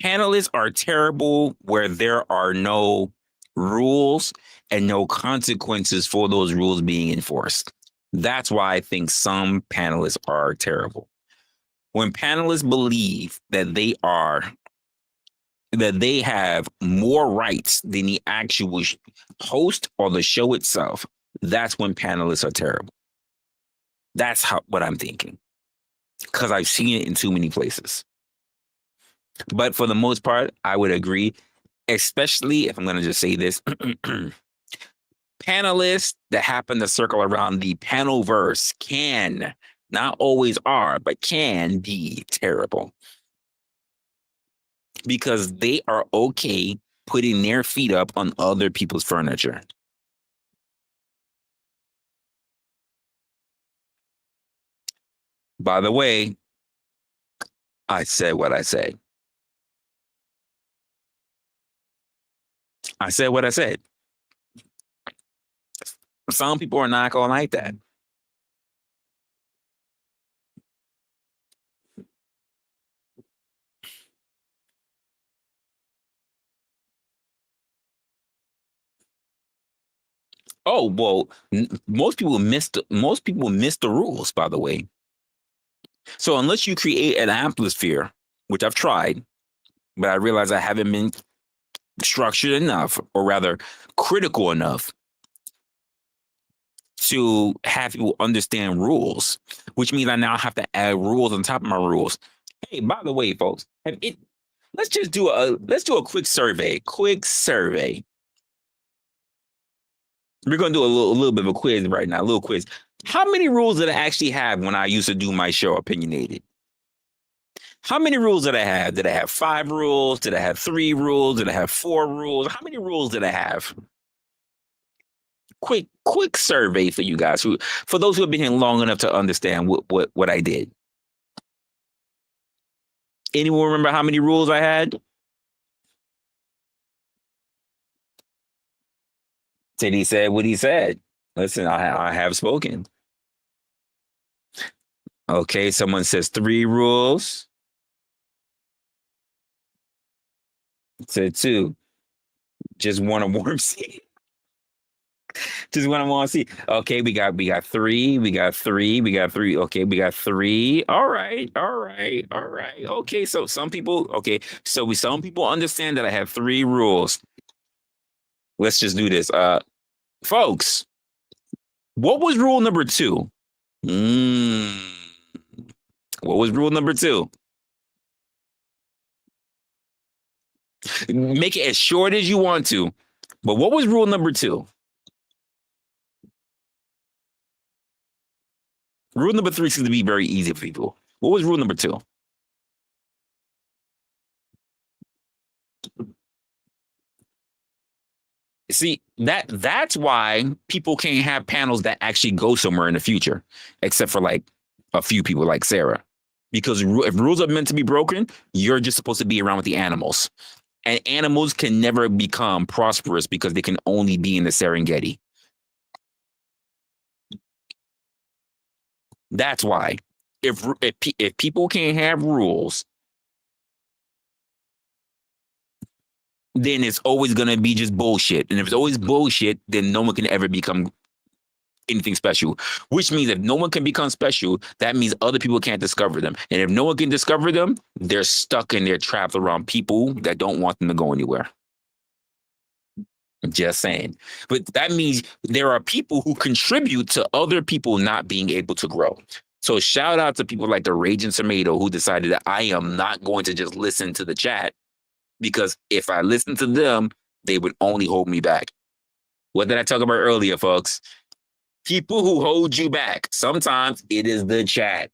panelists are terrible where there are no rules and no consequences for those rules being enforced. That's why I think some panelists are terrible. When panelists believe that they have more rights than the actual host or the show itself, that's when panelists are terrible. That's what I'm thinking, because I've seen it in too many places. But for the most part, I would agree, especially if I'm going to just say this. Panelists that happen to circle around the panelverse can, not always are, but can be terrible, because they are okay putting their feet up on other people's furniture. By the way, I said what I said. I said what I said. Some people are not going to like that. Oh well, most people miss the rules. By the way, so unless you create an atmosphere, which I've tried, but I realize I haven't been structured enough, or rather, critical enough to have people understand rules, which means I now have to add rules on top of my rules. Hey, by the way, folks, let's do a quick survey. Quick survey. We're gonna do a little bit of a quiz right now. A little quiz. How many rules did I actually have when I used to do my show, Opinionated? How many rules did I have? Did I have 5 rules? Did I have 3 rules? Did I have 4 rules? How many rules did I have? Quick survey for you guys, for those who have been here long enough to understand what I did. Anyone remember how many rules I had? Said he said what he said. Listen, I have spoken. Okay, someone says 3 rules. Said 2. Just want a warm seat. Just want to want to see. Okay, we got 3. We got 3. We got 3. Okay, we got 3. All right. Okay, so some people. Okay, so some people understand that I have 3 rules. Let's just do this, folks. What was rule number 2? What was rule number 2? Make it as short as you want to. But what was rule number 2? Rule number 3 seems to be very easy for people. What was rule number 2? See, that's why people can't have panels that actually go somewhere in the future, except for like a few people like Sarah. Because if rules are meant to be broken, you're just supposed to be around with the animals. And animals can never become prosperous because they can only be in the Serengeti. That's why. If people can't have rules, then it's always going to be just bullshit. And if it's always bullshit, then no one can ever become anything special, which means if no one can become special, that means other people can't discover them. And if no one can discover them, they're stuck and they're trapped around people that don't want them to go anywhere. Just saying. But that means there are people who contribute to other people not being able to grow. So shout out to people like the Raging Tomato who decided that I am not going to just listen to the chat, because if I listen to them, they would only hold me back. What did I talk about earlier, folks? People who hold you back. Sometimes it is the chat.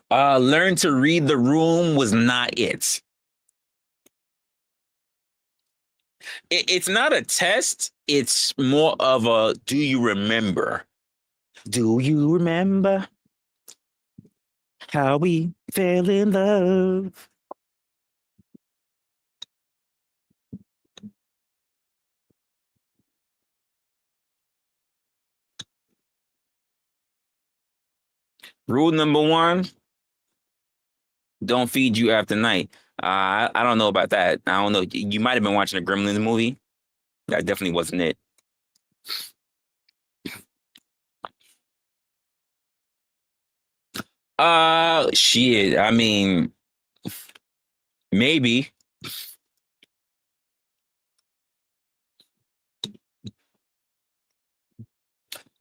Learn to read the room was not it. It's not a test. It's more of a, do you remember? Do you remember how we fell in love? Rule number one, don't feed you after night. I don't know about that. I don't know. You might have been watching a Gremlins movie. That definitely wasn't it. Shit. I mean, maybe.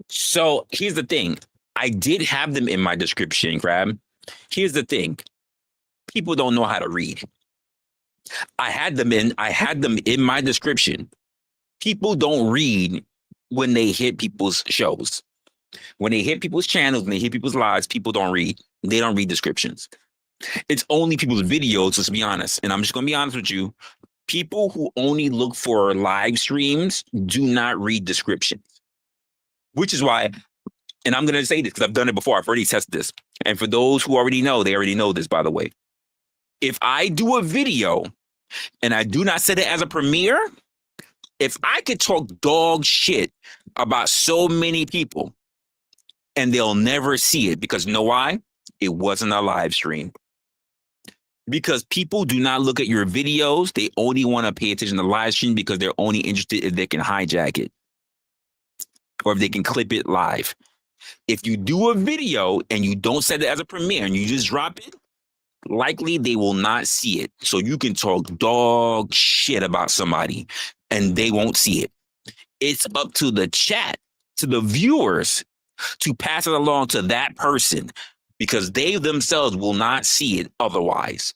So here's the thing. I did have them in my description, Crab. Here's the thing. People don't know how to read. I had them in my description. People don't read when they hit people's shows. When they hit people's channels, when they hit people's lives, people don't read. They don't read descriptions. It's only people's videos, let's be honest. And I'm just going to be honest with you. People who only look for live streams do not read descriptions, which is why, and I'm going to say this because I've done it before. I've already tested this. And for those who already know, they already know this, by the way. If I do a video and I do not set it as a premiere, if I could talk dog shit about so many people and they'll never see it, because you know why? It wasn't a live stream. Because people do not look at your videos. They only want to pay attention to the live stream because they're only interested if they can hijack it or if they can clip it live. If you do a video and you don't set it as a premiere and you just drop it, likely they will not see it. So you can talk dog shit about somebody and they won't see it. It's up to the chat, to the viewers, to pass it along to that person, because they themselves will not see it otherwise.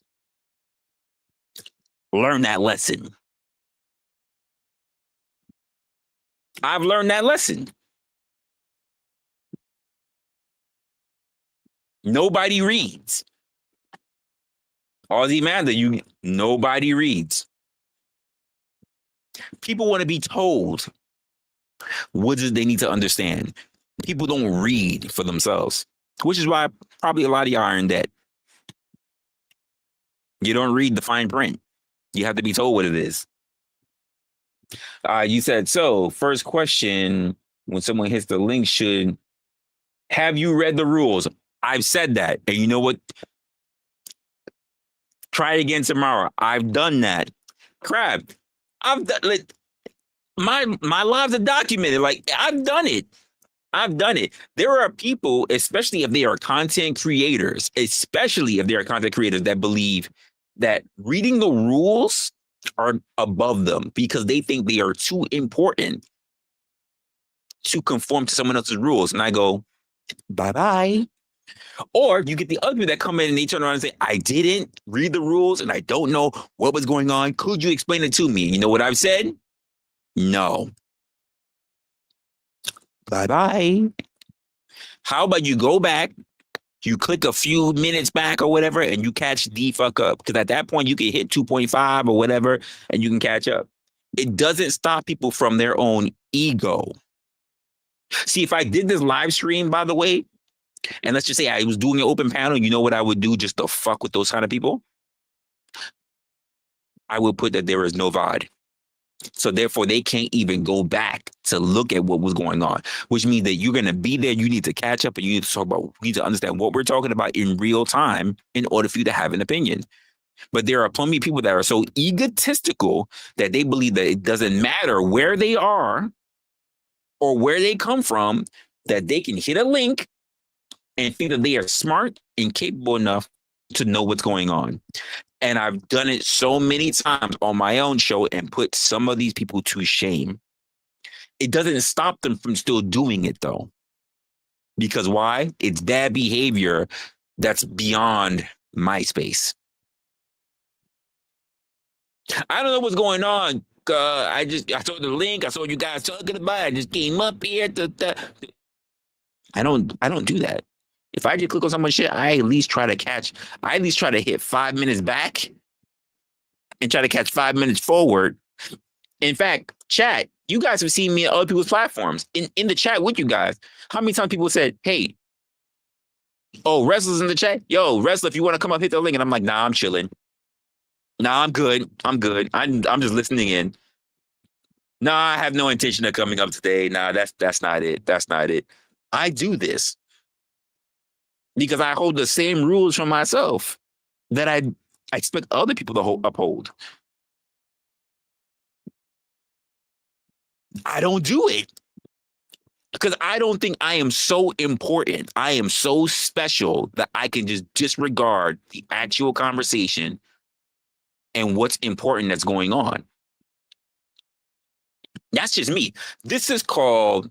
Learn that lesson. I've learned that lesson. Nobody reads. Aussie Manda, nobody reads. People want to be told what is they need to understand. People don't read for themselves, which is why probably a lot of y'all are in debt. You don't read the fine print. You have to be told what it is. You said, so first question, when someone hits the link, have you read the rules? I've said that. And you know what? Try it again tomorrow. I've done that. Crap. I've done, like, my lives are documented. Like, I've done it. I've done it. There are people, especially if they are content creators, that believe that reading the rules are above them because they think they are too important to conform to someone else's rules. And I go, bye-bye. Or you get the other people that come in and they turn around and say, I didn't read the rules and I don't know what was going on. Could you explain it to me? You know what I've said? No. Bye-bye. How about you go back, you click a few minutes back or whatever, and you catch the fuck up? Because at that point, you can hit 2.5 or whatever, and you can catch up. It doesn't stop people from their own ego. See, if I did this live stream, by the way, and let's just say I was doing an open panel, you know what I would do just to fuck with those kind of people? I would put that there is no VOD. So therefore, they can't even go back to look at what was going on, which means that you're going to be there. You need to catch up and you need to talk about, we need to understand what we're talking about in real time in order for you to have an opinion. But there are plenty of people that are so egotistical that they believe that it doesn't matter where they are or where they come from, that they can hit a link and think that they are smart and capable enough to know what's going on. And I've done it so many times on my own show and put some of these people to shame. It doesn't stop them from still doing it though. Because why? It's bad behavior that's beyond my space. I don't know what's going on. I saw the link. I saw you guys talking about it. I just came up here. I don't do that. If I just click on someone's shit, I at least try to hit 5 minutes back and try to catch 5 minutes forward. In fact, chat, you guys have seen me on other people's platforms. In the chat with you guys, how many times people said, hey, oh, Resla's in the chat? Yo, Resla, if you want to come up, hit the link. And I'm like, nah, I'm chilling. Nah, I'm good. I'm just listening in. Nah, I have no intention of coming up today. Nah, that's not it. That's not it. I do this because I hold the same rules for myself that I expect other people to uphold. I don't do it because I don't think I am so important. I am so special that I can just disregard the actual conversation and what's important that's going on. That's just me. This is called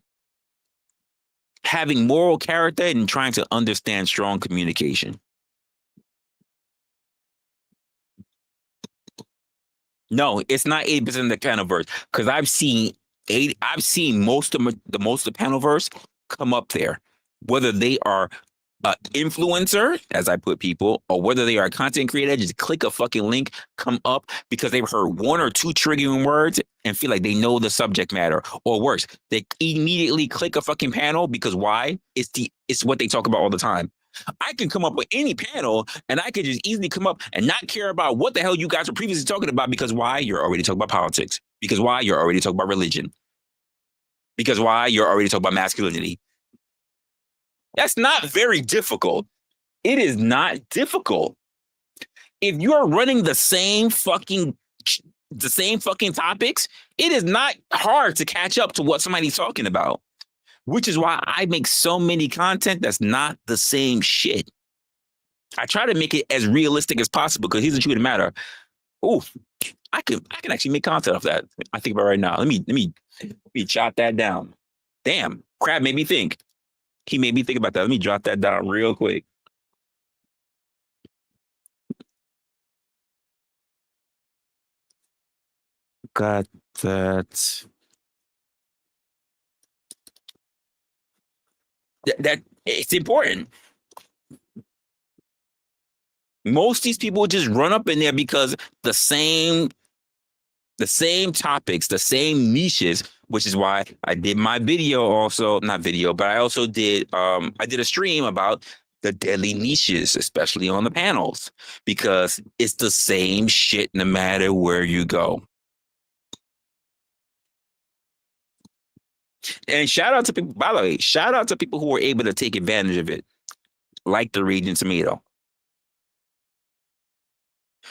having moral character and trying to understand strong communication. No, it's not 80% of the panel verse because I've seen most of the panel verse come up there, whether they are an influencer, as I put people, or whether they are a content creator, just click a fucking link, come up because they've heard one or two triggering words and feel like they know the subject matter, or worse, they immediately click a fucking panel because why? It's what they talk about all the time. I can come up with any panel and I could just easily come up and not care about what the hell you guys were previously talking about because why? You're already talking about politics. Because why? You're already talking about religion. Because why? You're already talking about masculinity. That's not very difficult. It is not difficult. If you're running the same fucking topics, it is not hard to catch up to what somebody's talking about. Which is why I make so many content that's not the same shit. I try to make it as realistic as possible because here's the truth of the matter. Oh, I can actually make content off that. I think about it right now. Let me jot that down. Damn, Crab made me think. He made me think about that. Let me jot that down real quick. Got that. That it's important. Most of these people just run up in there because the same topics, the same niches, which is why I did my video also, not video, but I also did I did a stream about the deadly niches, especially on the panels, because it's the same shit no matter where you go. And shout out to people, by the way, shout out to people who were able to take advantage of it, like the Raging Tomato.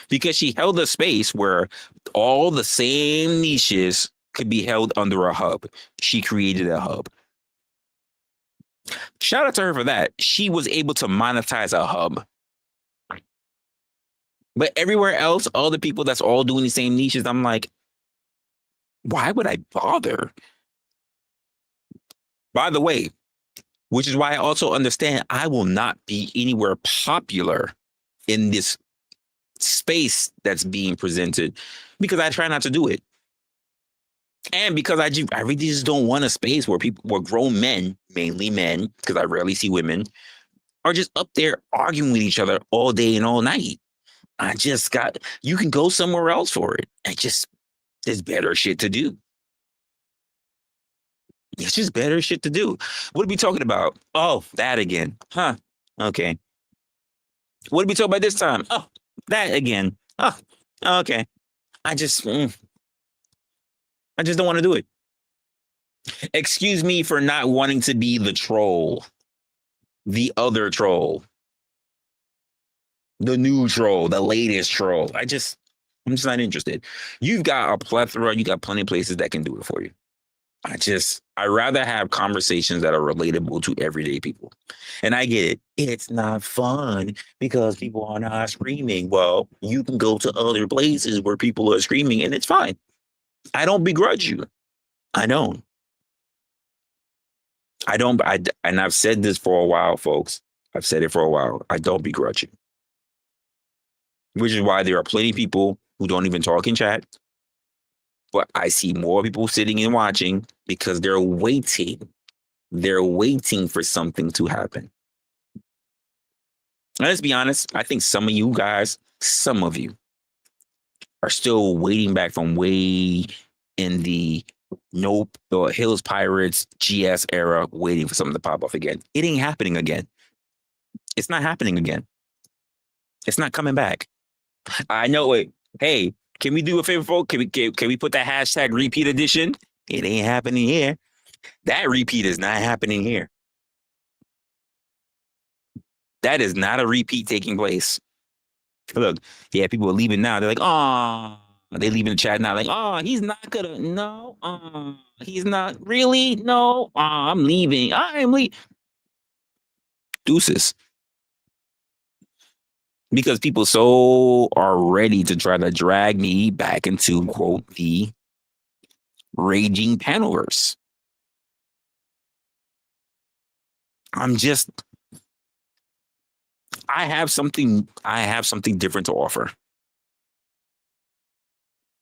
Because she held a space where all the same niches could be held under a hub. She created a hub. Shout out to her for that. She was able to monetize a hub. But everywhere else, all the people that's all doing the same niches, I'm like, why would I bother? By the way, which is why I also understand I will not be anywhere popular in this space that's being presented because I try not to do it. And because I really just don't want a space where grown men, mainly men, because I rarely see women, are just up there arguing with each other all day and all night. You can go somewhere else for it. There's better shit to do. It's just better shit to do. What are we talking about? Oh, that again. Huh. Okay. What are we talking about this time? Oh, that again. Oh, okay. I just don't want to do it. Excuse me for not wanting to be the troll. The other troll. The new troll. The latest troll. I'm just not interested. You've got a plethora. You got plenty of places that can do it for you. I rather have conversations that are relatable to everyday people. And I get it. It's not fun because people are not screaming. Well, you can go to other places where people are screaming and it's fine. I don't begrudge you. I don't. I don't. And I've said this for a while, folks. I've said it for a while. I don't begrudge it, which is why there are plenty of people who don't even talk in chat. But I see more people sitting and watching because they're waiting. They're waiting for something to happen. And let's be honest. I think some of you guys, some of you, are still waiting back from way in the Nope or Hills Pirates GS era, waiting for something to pop off again. It ain't happening again. It's not happening again. It's not coming back. I know it. Hey, can we do a favor, folks? Can we put that hashtag repeat edition? It ain't happening here. That repeat is not happening here. That is not a repeat taking place. Look, yeah, people are leaving now. They're like, oh, they leaving the chat now. Like, oh, he's not gonna. No, he's not really. No, I'm leaving. I'm leaving. Deuces. Because people so are ready to try to drag me back into, quote, the raging panelverse. I'm just, I have something different to offer.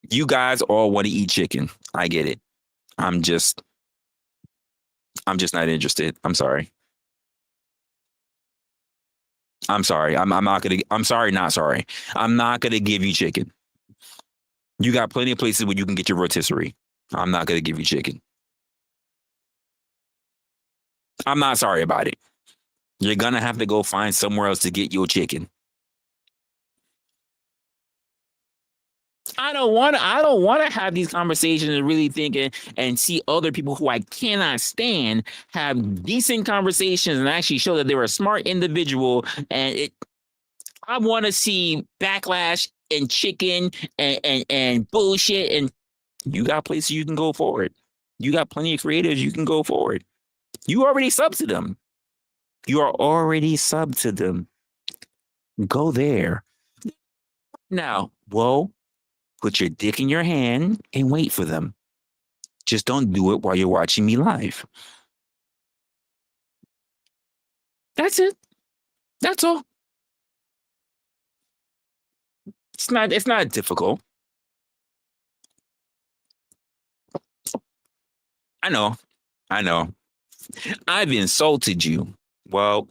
You guys all want to eat chicken. I get it. I'm just not interested. I'm sorry. I'm sorry. I'm not gonna. I'm sorry. Not sorry. I'm not gonna give you chicken. You got plenty of places where you can get your rotisserie. I'm not gonna give you chicken. I'm not sorry about it. You're gonna have to go find somewhere else to get your chicken. I don't want to have these conversations and really think and see other people who I cannot stand have decent conversations and actually show that they're a smart individual. And I want to see backlash and chicken and bullshit. And you got places you can go forward. You got plenty of creators you can go forward. You already sub to them. You are already sub to them. Go there. Now, whoa. Put your dick in your hand and wait for them. Just don't do it while you're watching me live. That's it. That's all. It's not difficult. I know. I've insulted you. Well,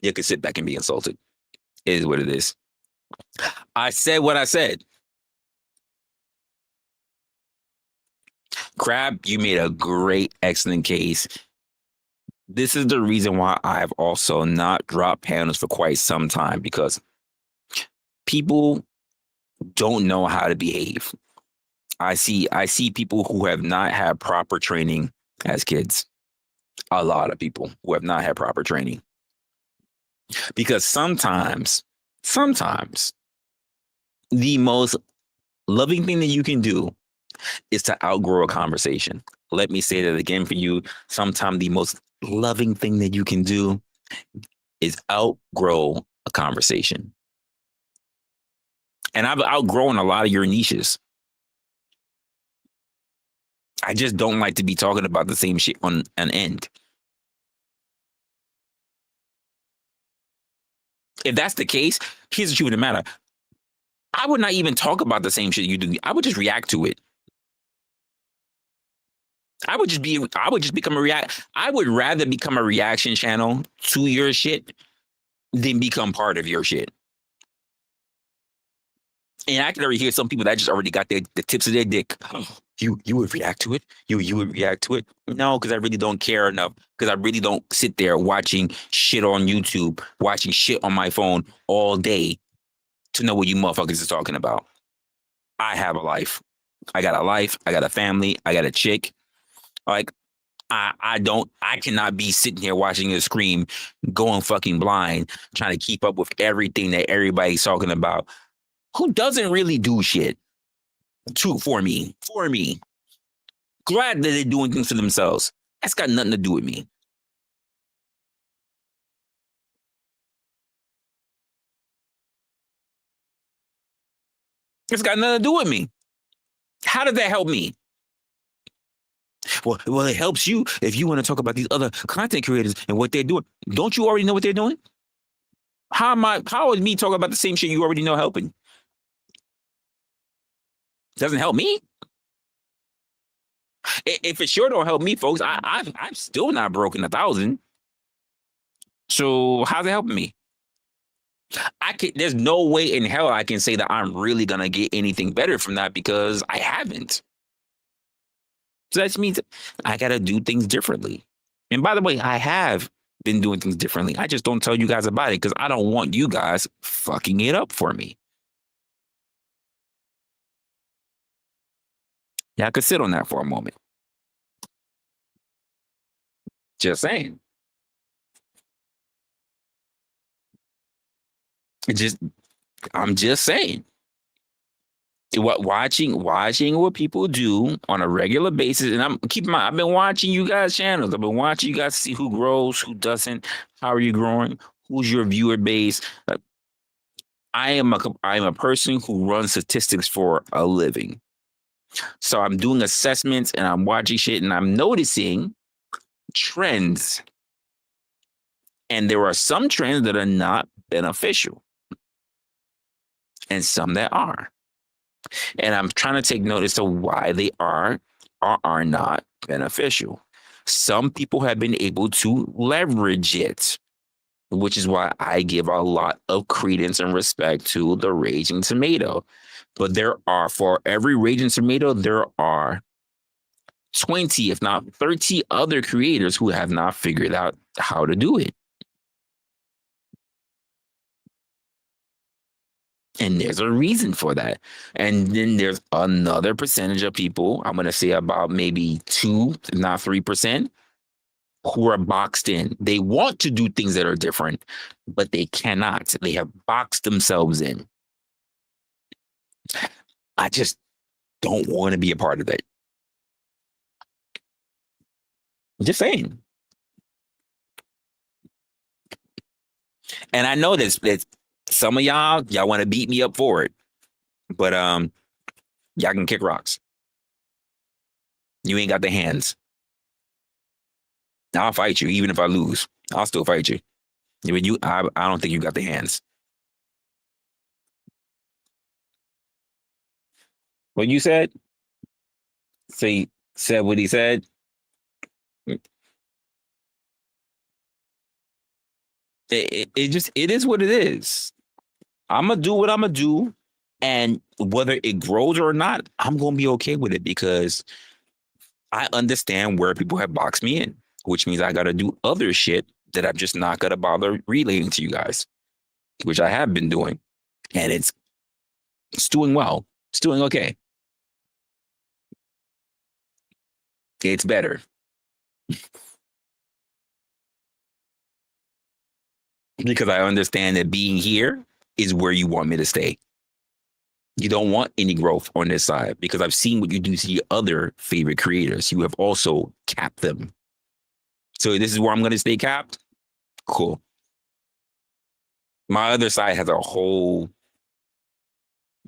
you can sit back and be insulted. It is what it is. I said what I said. Crab, you made a great, excellent case. This is the reason why I've also not dropped panels for quite some time, because people don't know how to behave. I see people who have not had proper training as kids. A lot of people who have not had proper training. Because sometimes the most loving thing that you can do is to outgrow a conversation. Let me say that again for you. Sometimes the most loving thing that you can do is outgrow a conversation. And I've outgrown a lot of your niches. I just don't like to be talking about the same shit on an end. If that's the case, here's the truth of the matter. I would not even talk about the same shit you do. I would just react to it. I would just become a react. I would rather become a reaction channel to your shit than become part of your shit. And I can already hear some people that just already got the tips of their dick. Oh, you would react to it? You would react to it? No, because I really don't care enough. Because I really don't sit there watching shit on YouTube, watching shit on my phone all day to know what you motherfuckers is talking about. I have a life. I got a life. I got a family. I got a chick. Like, I cannot be sitting here watching a screen, going fucking blind, trying to keep up with everything that everybody's talking about. Who doesn't really do shit for me? Glad that they're doing things for themselves. That's got nothing to do with me. It's got nothing to do with me. How did that help me? Well, it helps you if you want to talk about these other content creators and what they're doing. Don't you already know what they're doing? How is me talking about the same shit you already know helping? Doesn't help me. If it sure don't help me, folks, I'm still not broken 1,000. So how's it helping me? There's no way in hell I can say that I'm really gonna get anything better from that because I haven't. So that means I gotta do things differently. And by the way, I have been doing things differently. I just don't tell you guys about it because I don't want you guys fucking it up for me. Yeah, I could sit on that for a moment. Just saying. It just I'm just saying. What watching what people do on a regular basis, and I'm keep in mind, I've been watching you guys' channels. I've been watching you guys see who grows, who doesn't, how are you growing, who's your viewer base. I am a person who runs statistics for a living. So I'm doing assessments and I'm watching shit and I'm noticing trends. And there are some trends that are not beneficial and some that are. And I'm trying to take notice of why they are or are not beneficial. Some people have been able to leverage it, which is why I give a lot of credence and respect to the Raging Tomato. But for every Raging Tomato, there are 20, if not 30 other creators who have not figured out how to do it. And there's a reason for that. And then there's another percentage of people, I'm going to say about maybe 2, if not 3%, who are boxed in. They want to do things that are different, but they cannot. They have boxed themselves in. I just don't want to be a part of it. Just saying. And I know that some of y'all want to beat me up for it, but y'all can kick rocks. You ain't got the hands. I'll fight you, even if I lose. I'll still fight you. I don't think you got the hands. What you said? Say said what he said. It is what it is. I'm gonna do what I'm gonna do, and whether it grows or not, I'm gonna be okay with it because I understand where people have boxed me in, which means I gotta do other shit that I'm just not gonna bother relaying to you guys, which I have been doing, and it's doing well. It's doing okay. It's better because I understand that being here is where you want me to stay. You don't want any growth on this side because I've seen what you do to your other favorite creators. You have also capped them. So this is where I'm going to stay capped. Cool. My other side has a whole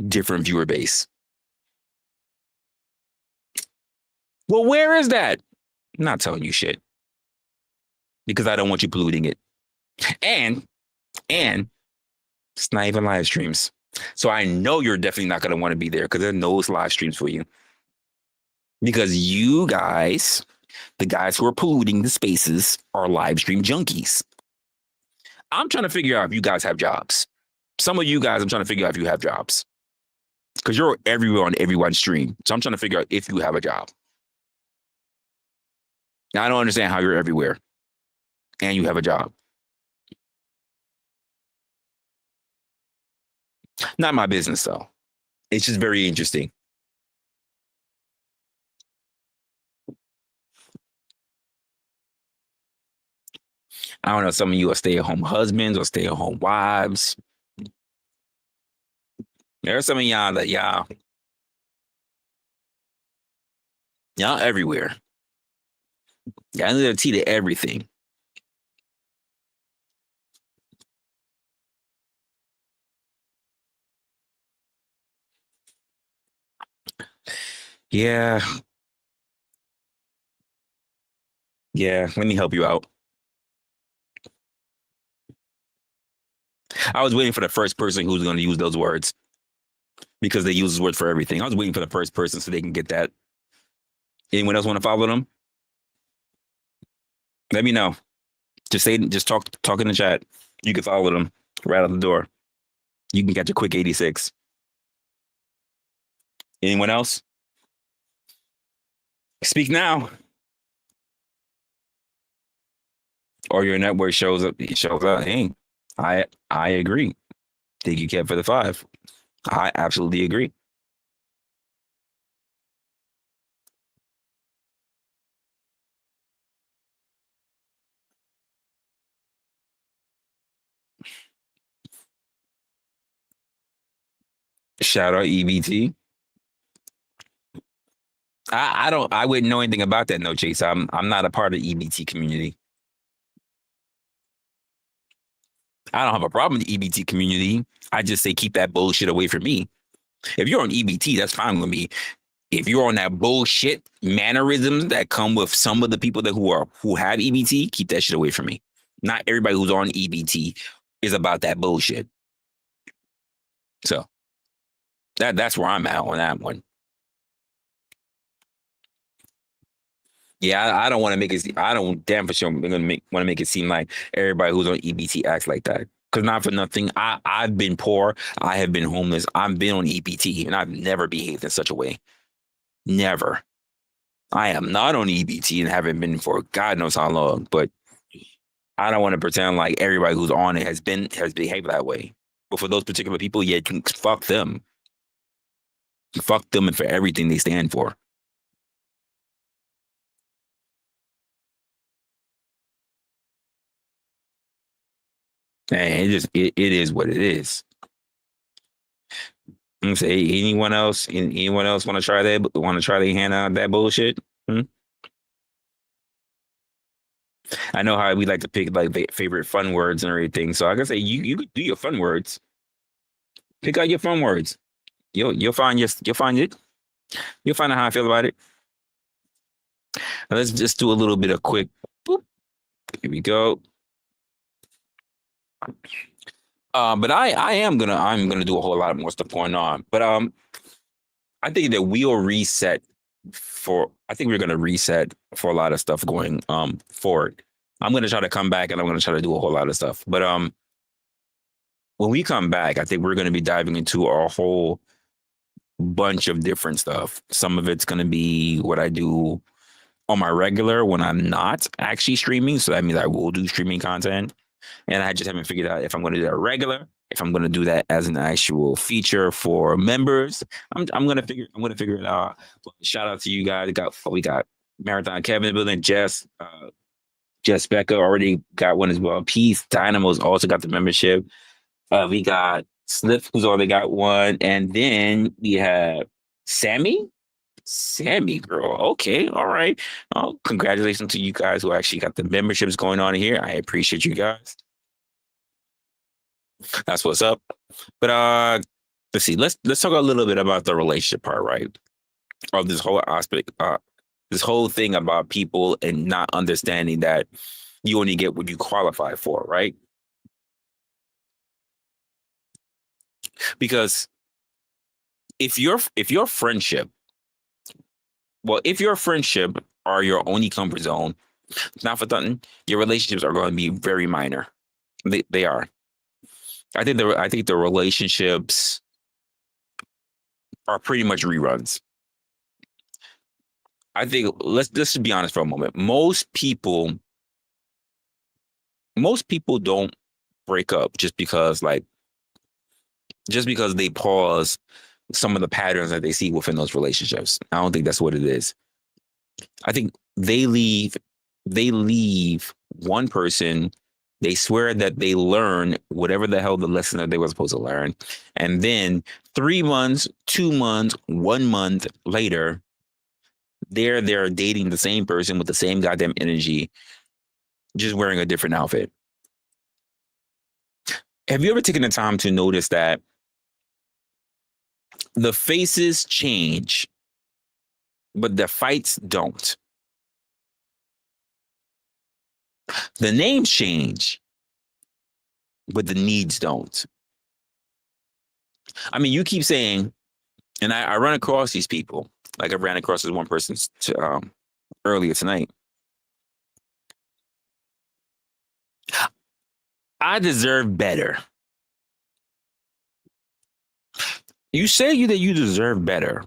different viewer base. Well, where is that? I'm not telling you shit because I don't want you polluting it. And it's not even live streams. So I know you're definitely not going to want to be there because there's no live streams for you. Because you guys, the guys who are polluting the spaces, are live stream junkies. I'm trying to figure out if you guys have jobs. Some of you guys, I'm trying to figure out if you have jobs. Because you're everywhere on everyone's stream. So I'm trying to figure out if you have a job. Now, I don't understand how you're everywhere and you have a job. Not my business, though. It's just very interesting. I don't know. Some of you are stay-at-home husbands or stay-at-home wives. There are some of y'all that y'all everywhere. Y'all need a tea to everything. Yeah. Yeah, let me help you out. I was waiting for the first person who's going to use those words because they use words for everything. I was waiting for the first person so they can get that. Anyone else want to follow them? Let me know. Just talk in the chat. You can follow them right out the door. You can get your quick 86. Anyone else? Speak now. Or your network shows up. Shows up. Hey, I agree. Thank you, Kev, for the 5. I absolutely agree. Shout out EBT. I don't. I wouldn't know anything about that. No, Chase. I'm not a part of the EBT community. I don't have a problem with the EBT community. I just say keep that bullshit away from me. If you're on EBT, that's fine with me. If you're on that bullshit mannerisms that come with some of the people who have EBT, keep that shit away from me. Not everybody who's on EBT is about that bullshit. So that's where I'm at on that one. Yeah, I don't want to make it. I don't damn for sure. I'm gonna want to make it seem like everybody who's on EBT acts like that. Because not for nothing, I've been poor. I have been homeless. I've been on EBT, and I've never behaved in such a way. Never. I am not on EBT and haven't been for God knows how long. But I don't want to pretend like everybody who's on it has behaved that way. But for those particular people, yeah, fuck them. Fuck them and for everything they stand for. And it is what it is. I'm say anyone else want to try that? Want to try their hand out that bullshit? Hmm? I know how we like to pick like favorite fun words and everything. So I can say you could do your fun words. Pick out your fun words. You'll find it. You'll find out how I feel about it. Now let's just do a little bit of quick. Boop. Here we go. But I'm gonna do a whole lot more stuff going on. But I think that we'll reset I think we're gonna reset for a lot of stuff going forward. I'm gonna try to come back and I'm gonna try to do a whole lot of stuff. But when we come back, I think we're gonna be diving into a whole bunch of different stuff. Some of it's gonna be what I do on my regular when I'm not actually streaming. So that means I will do streaming content. And I just haven't figured out if I'm going to do that regular, if I'm going to do that as an actual feature for members. I'm going to figure it out. Shout out to you guys. We got Marathon Kevin in the building. Jess Becca already got one as well. Peace Dynamo's also got the membership. We got Sniff who's already got one, and then we have Sammy. Sammy girl. Okay, all right. Oh, congratulations to you guys who actually got the memberships going on here. I appreciate you guys. That's what's up. But let's see. Let's talk a little bit about the relationship part, right? Of this whole aspect, this whole thing about people and not understanding that you only get what you qualify for, right? Because if your friendship are your only comfort zone, not for nothing, your relationships are going to be very minor. They are. I think the relationships are pretty much reruns. I think let's just be honest for a moment. Most people don't break up just because they pause some of the patterns that they see within those relationships. I don't think that's what it is. I think they leave one person. They swear that they learn whatever the hell the lesson that they were supposed to learn. And then 3 months, 2 months, 1 month later, they're dating the same person with the same goddamn energy, just wearing a different outfit. Have you ever taken the time to notice that the faces change, but the fights don't? The names change, but the needs don't. I mean, you keep saying, and I run across these people. Like I ran across this one person earlier tonight. I deserve better. You say that you deserve better,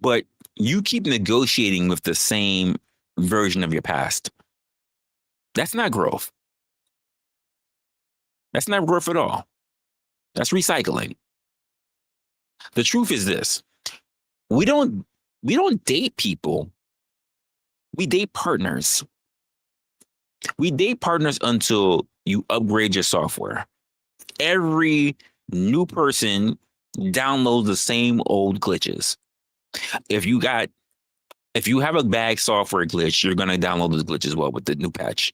but you keep negotiating with the same version of your past. That's not growth. That's not growth at all. That's recycling. The truth is this. We don't date people. We date partners. We date partners until you upgrade your software. Every new person downloads the same old glitches. If you have a bad software glitch, you're going to download the glitch as well with the new patch.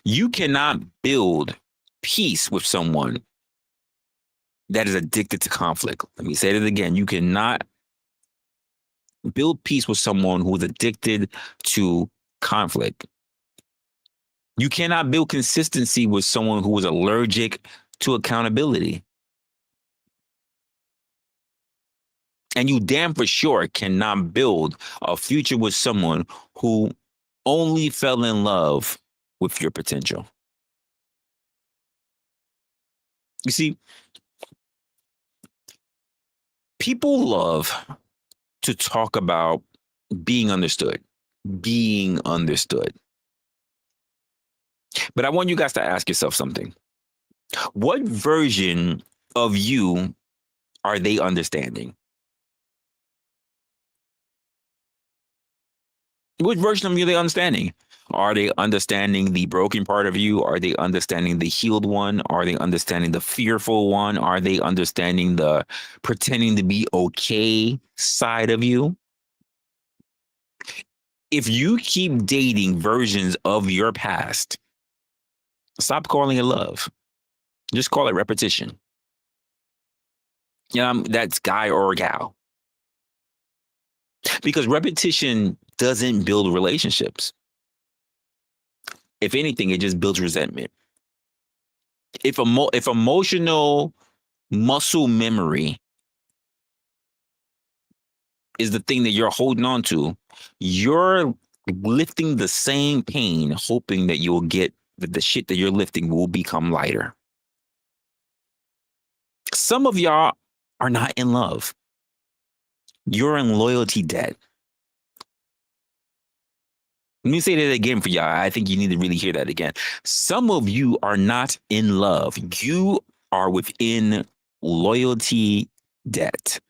You cannot build peace with someone that is addicted to conflict. Let me say it again. You cannot build peace with someone who is addicted to conflict. You cannot build consistency with someone who is allergic to accountability. And you damn for sure cannot build a future with someone who only fell in love with your potential. You see, people love to talk about being understood. But I want you guys to ask yourself something. What version of you are they understanding? Which version of you are they understanding? Are they understanding the broken part of you? Are they understanding the healed one? Are they understanding the fearful one? Are they understanding the pretending to be okay side of you? If you keep dating versions of your past, stop calling it love. Just call it repetition. That's guy or gal. Because repetition doesn't build relationships. If anything, it just builds resentment. If emotional muscle memory is the thing that you're holding on to, you're lifting the same pain, hoping that you'll get that the shit that you're lifting will become lighter. Some of y'all are not in love. You're in loyalty debt. Let me say that again for y'all. I think you need to really hear that again. Some of you are not in love. You are within loyalty debt.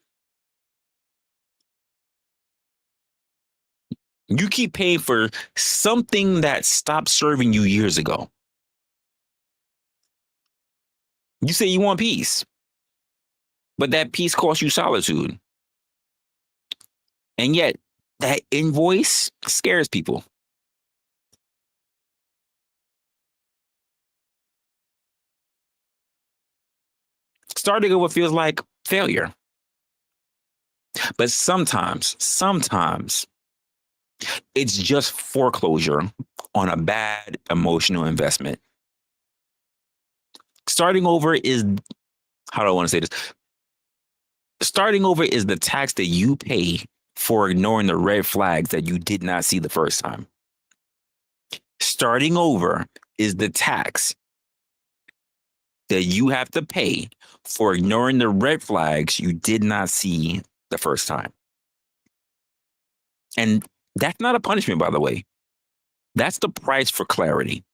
You keep paying for something that stopped serving you years ago. You say you want peace, but that peace costs you solitude. And yet that invoice scares people. Starting over feels like failure. But sometimes it's just foreclosure on a bad emotional investment. Starting over is, how do I want to say this? Starting over is the tax that you pay for ignoring the red flags that you did not see the first time. Starting over is the tax that you have to pay for ignoring the red flags you did not see the first time. And that's not a punishment, by the way. That's the price for clarity.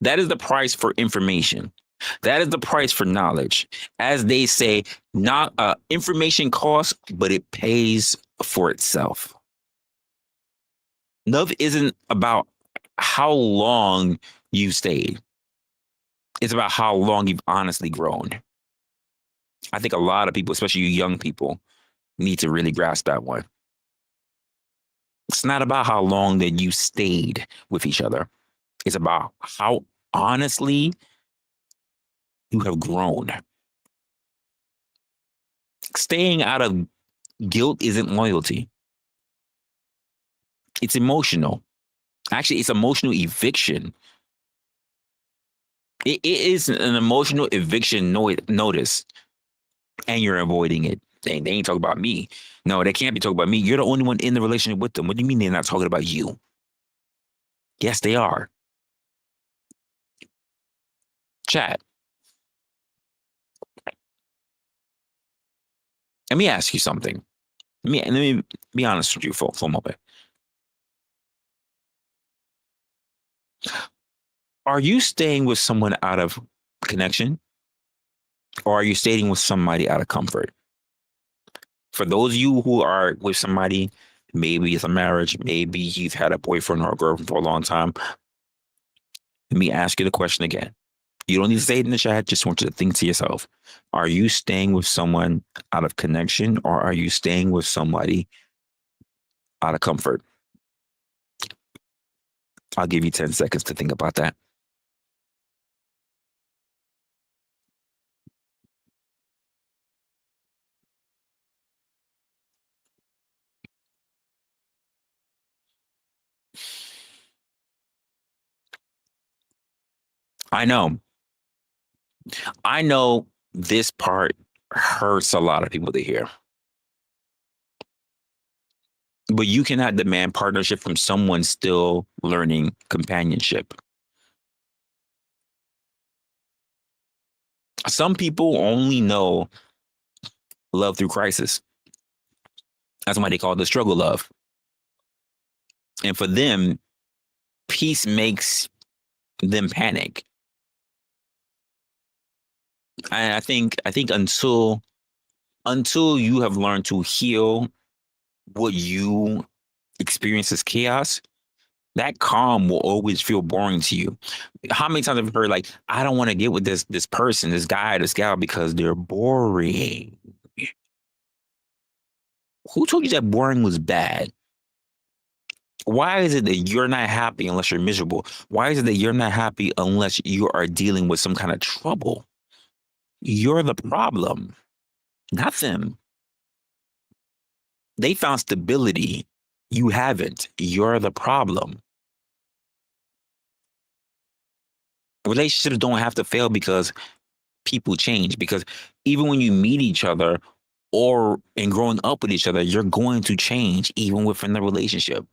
That is the price for information. That is the price for knowledge. As they say, not information costs, but it pays for itself. Love isn't about how long you stayed. It's about how long you've honestly grown. I think a lot of people, especially you young people, need to really grasp that one. It's not about how long that you stayed with each other. It's about how honestly you have grown. Staying out of guilt isn't loyalty. It's emotional. Actually, it's emotional eviction. It is an emotional eviction notice, and you're avoiding it. They ain't talking about me. No, they can't be talking about me. You're the only one in the relationship with them. What do you mean they're not talking about you? Yes, they are. Chat. Let me ask you something. Let me be honest with you for a moment. Are you staying with someone out of connection, or are you staying with somebody out of comfort? For those of you who are with somebody, maybe it's a marriage, maybe you've had a boyfriend or a girlfriend for a long time. Let me ask you the question again. You don't need to say it in the chat. Just want you to think to yourself: are you staying with someone out of connection, or are you staying with somebody out of comfort? I'll give you 10 seconds to think about that. I know. I know this part hurts a lot of people to hear, but you cannot demand partnership from someone still learning companionship. Some people only know love through crisis. That's why they call it the struggle love. And for them, peace makes them panic. And I think until you have learned to heal what you experience as chaos, that calm will always feel boring to you. How many times have you heard like, I don't want to get with this person, this guy, this gal because they're boring? Who told you that boring was bad? Why is it that you're not happy unless you're miserable? Why is it that you're not happy unless you are dealing with some kind of trouble? You're the problem, not them. They found stability. You haven't. You're the problem. Relationships don't have to fail because people change. Because even when you meet each other or in growing up with each other, you're going to change even within the relationship.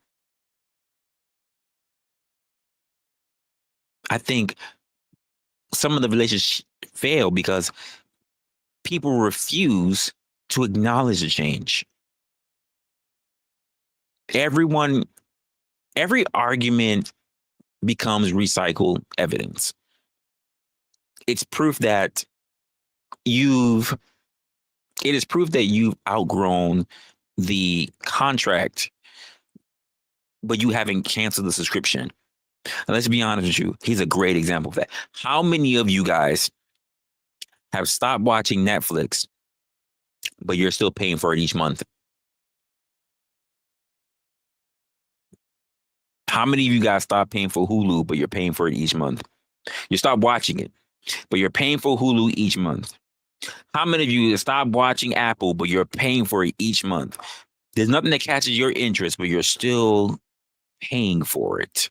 I think some of the relationships fail because people refuse to acknowledge the change. Everyone, every argument becomes recycled evidence. It's proof that you've, it is proof that you've outgrown the contract, but you haven't canceled the subscription. And let's be honest with you, he's a great example of that. How many of you guys have stopped watching Netflix, but you're still paying for it each month? How many of you guys stopped paying for Hulu, but you're paying for it each month? You stop watching it, but you're paying for Hulu each month. How many of you stop watching Apple, but you're paying for it each month? There's nothing that catches your interest, but you're still paying for it.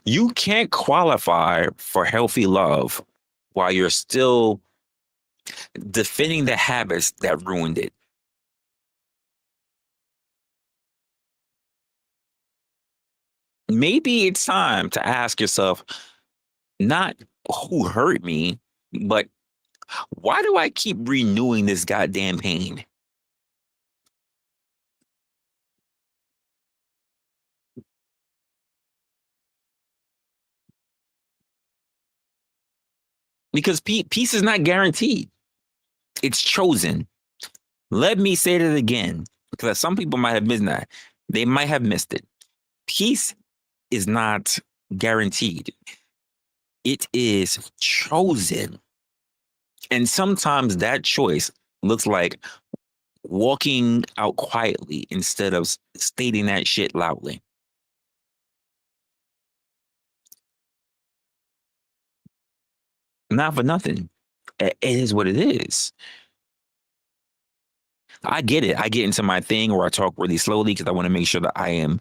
You can't qualify for healthy love while you're still defending the habits that ruined it. Maybe it's time to ask yourself, not who hurt me, but why do I keep renewing this goddamn pain? Because peace is not guaranteed, it's chosen. Let me say that again, because some people might have missed that. They might have missed it. Peace is not guaranteed, it is chosen. And sometimes that choice looks like walking out quietly instead of stating that shit loudly. Not for nothing. It is what it is. I get it. I get into my thing where I talk really slowly because I want to make sure that I am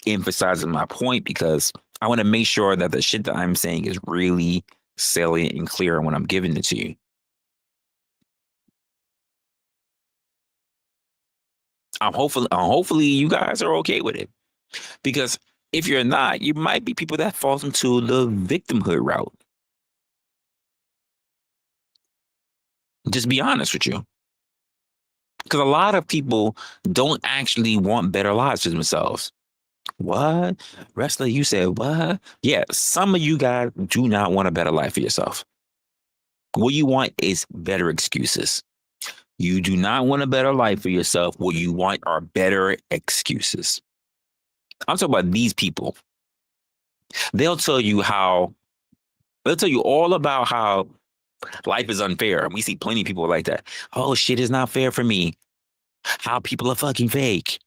emphasizing my point because I want to make sure that the shit that I'm saying is really salient and clear when I'm giving it to you. Hopefully you guys are okay with it because if you're not, you might be people that falls into the victimhood route. Just be honest with you. Because a lot of people don't actually want better lives for themselves. What? Wrestler, you said what? Yeah, some of you guys do not want a better life for yourself. What you want is better excuses. You do not want a better life for yourself. What you want are better excuses. I'm talking about these people. They'll tell you all about how life is unfair. We see plenty of people like that. Oh, shit is not fair for me. How people are fucking fake.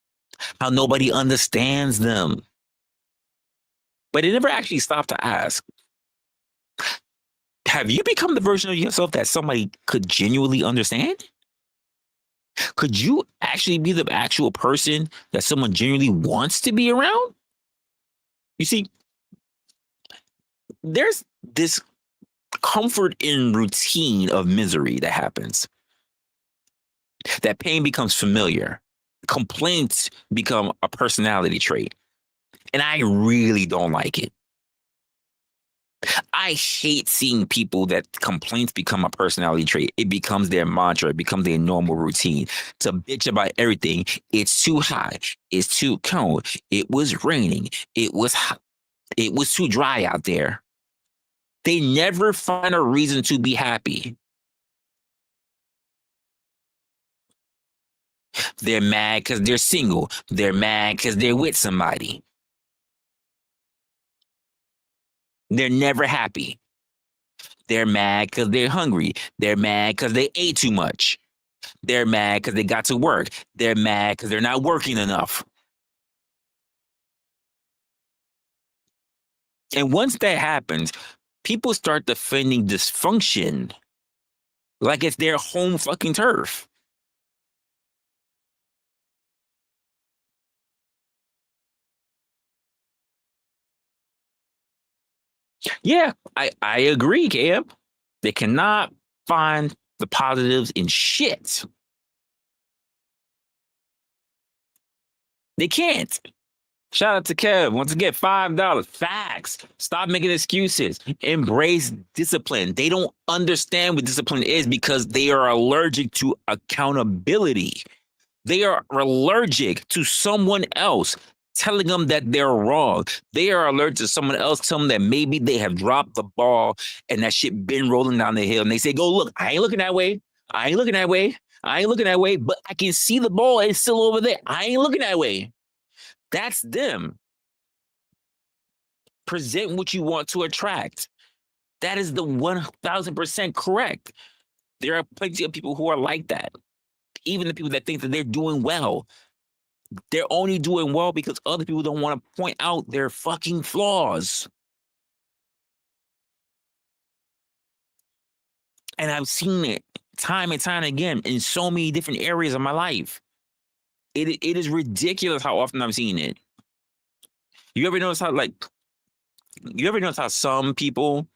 How nobody understands them. But they never actually stop to ask, have you become the version of yourself that somebody could genuinely understand? Could you actually be the actual person that someone genuinely wants to be around? You see, there's this comfort in routine of misery that happens. That pain becomes familiar. Complaints become a personality trait. And I really don't like it. I hate seeing people that complaints become a personality trait. It becomes their mantra. It becomes their normal routine to bitch about everything. It's too hot. It's too cold. It was raining. It was hot. It was too dry out there. They never find a reason to be happy. They're mad because they're single. They're mad because they're with somebody. They're never happy. They're mad because they're hungry. They're mad because they ate too much. They're mad because they got to work. They're mad because they're not working enough. And once that happens, people start defending dysfunction like it's their home fucking turf. Yeah, I agree, Cam. They cannot find the positives in shit. They can't. Shout out to Kev. Once again, $5. Facts. Stop making excuses. Embrace discipline. They don't understand what discipline is because they are allergic to accountability. They are allergic to someone else telling them that they're wrong. They are allergic to someone else telling them that maybe they have dropped the ball and that shit been rolling down the hill. And they say, go look, I ain't looking that way. I ain't looking that way. I ain't looking that way, but I can see the ball. It's still over there. I ain't looking that way. That's them. Present what you want to attract. That is the 1000% correct. There are plenty of people who are like that. Even the people that think that they're doing well. They're only doing well because other people don't want to point out their fucking flaws. And I've seen it time and time again in so many different areas of my life. It is ridiculous how often I've seen it. You ever notice how some people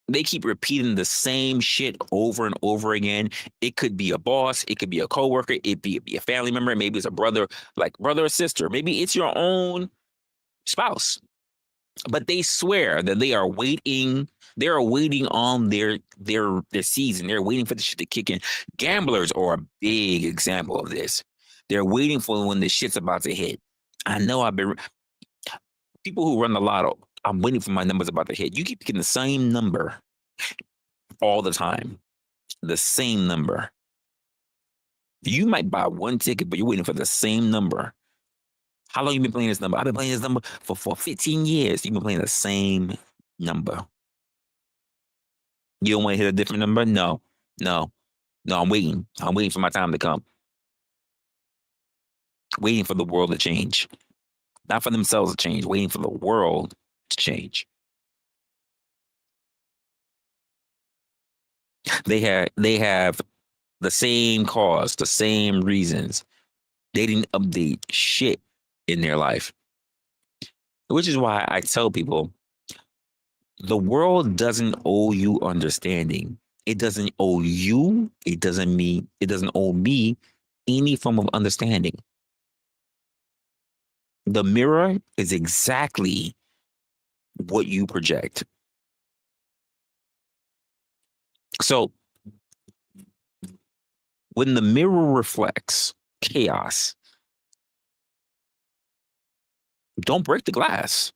they keep repeating the same shit over and over again? It could be a boss, it could be a coworker, it be a family member, maybe it's a brother or sister, maybe it's your own spouse. But they swear that they are waiting on their season. They're waiting for the shit to kick in. Gamblers are a big example of this. They're waiting for when the shit's about to hit. I know people who run the lotto, I'm waiting for my numbers about to hit. You keep getting the same number all the time. The same number. You might buy one ticket, but you're waiting for the same number. How long you been playing this number? I've been playing this number for 15 years. You've been playing the same number. You don't want to hit a different number? No. I'm waiting. I'm waiting for my time to come. Waiting for the world to change. Not for themselves to change, waiting for the world to change. They have the same cause, the same reasons. They didn't update shit in their life. Which is why I tell people the world doesn't owe you understanding. It doesn't owe you, it doesn't owe me any form of understanding. The mirror is exactly what you project. So when the mirror reflects chaos, don't break the glass.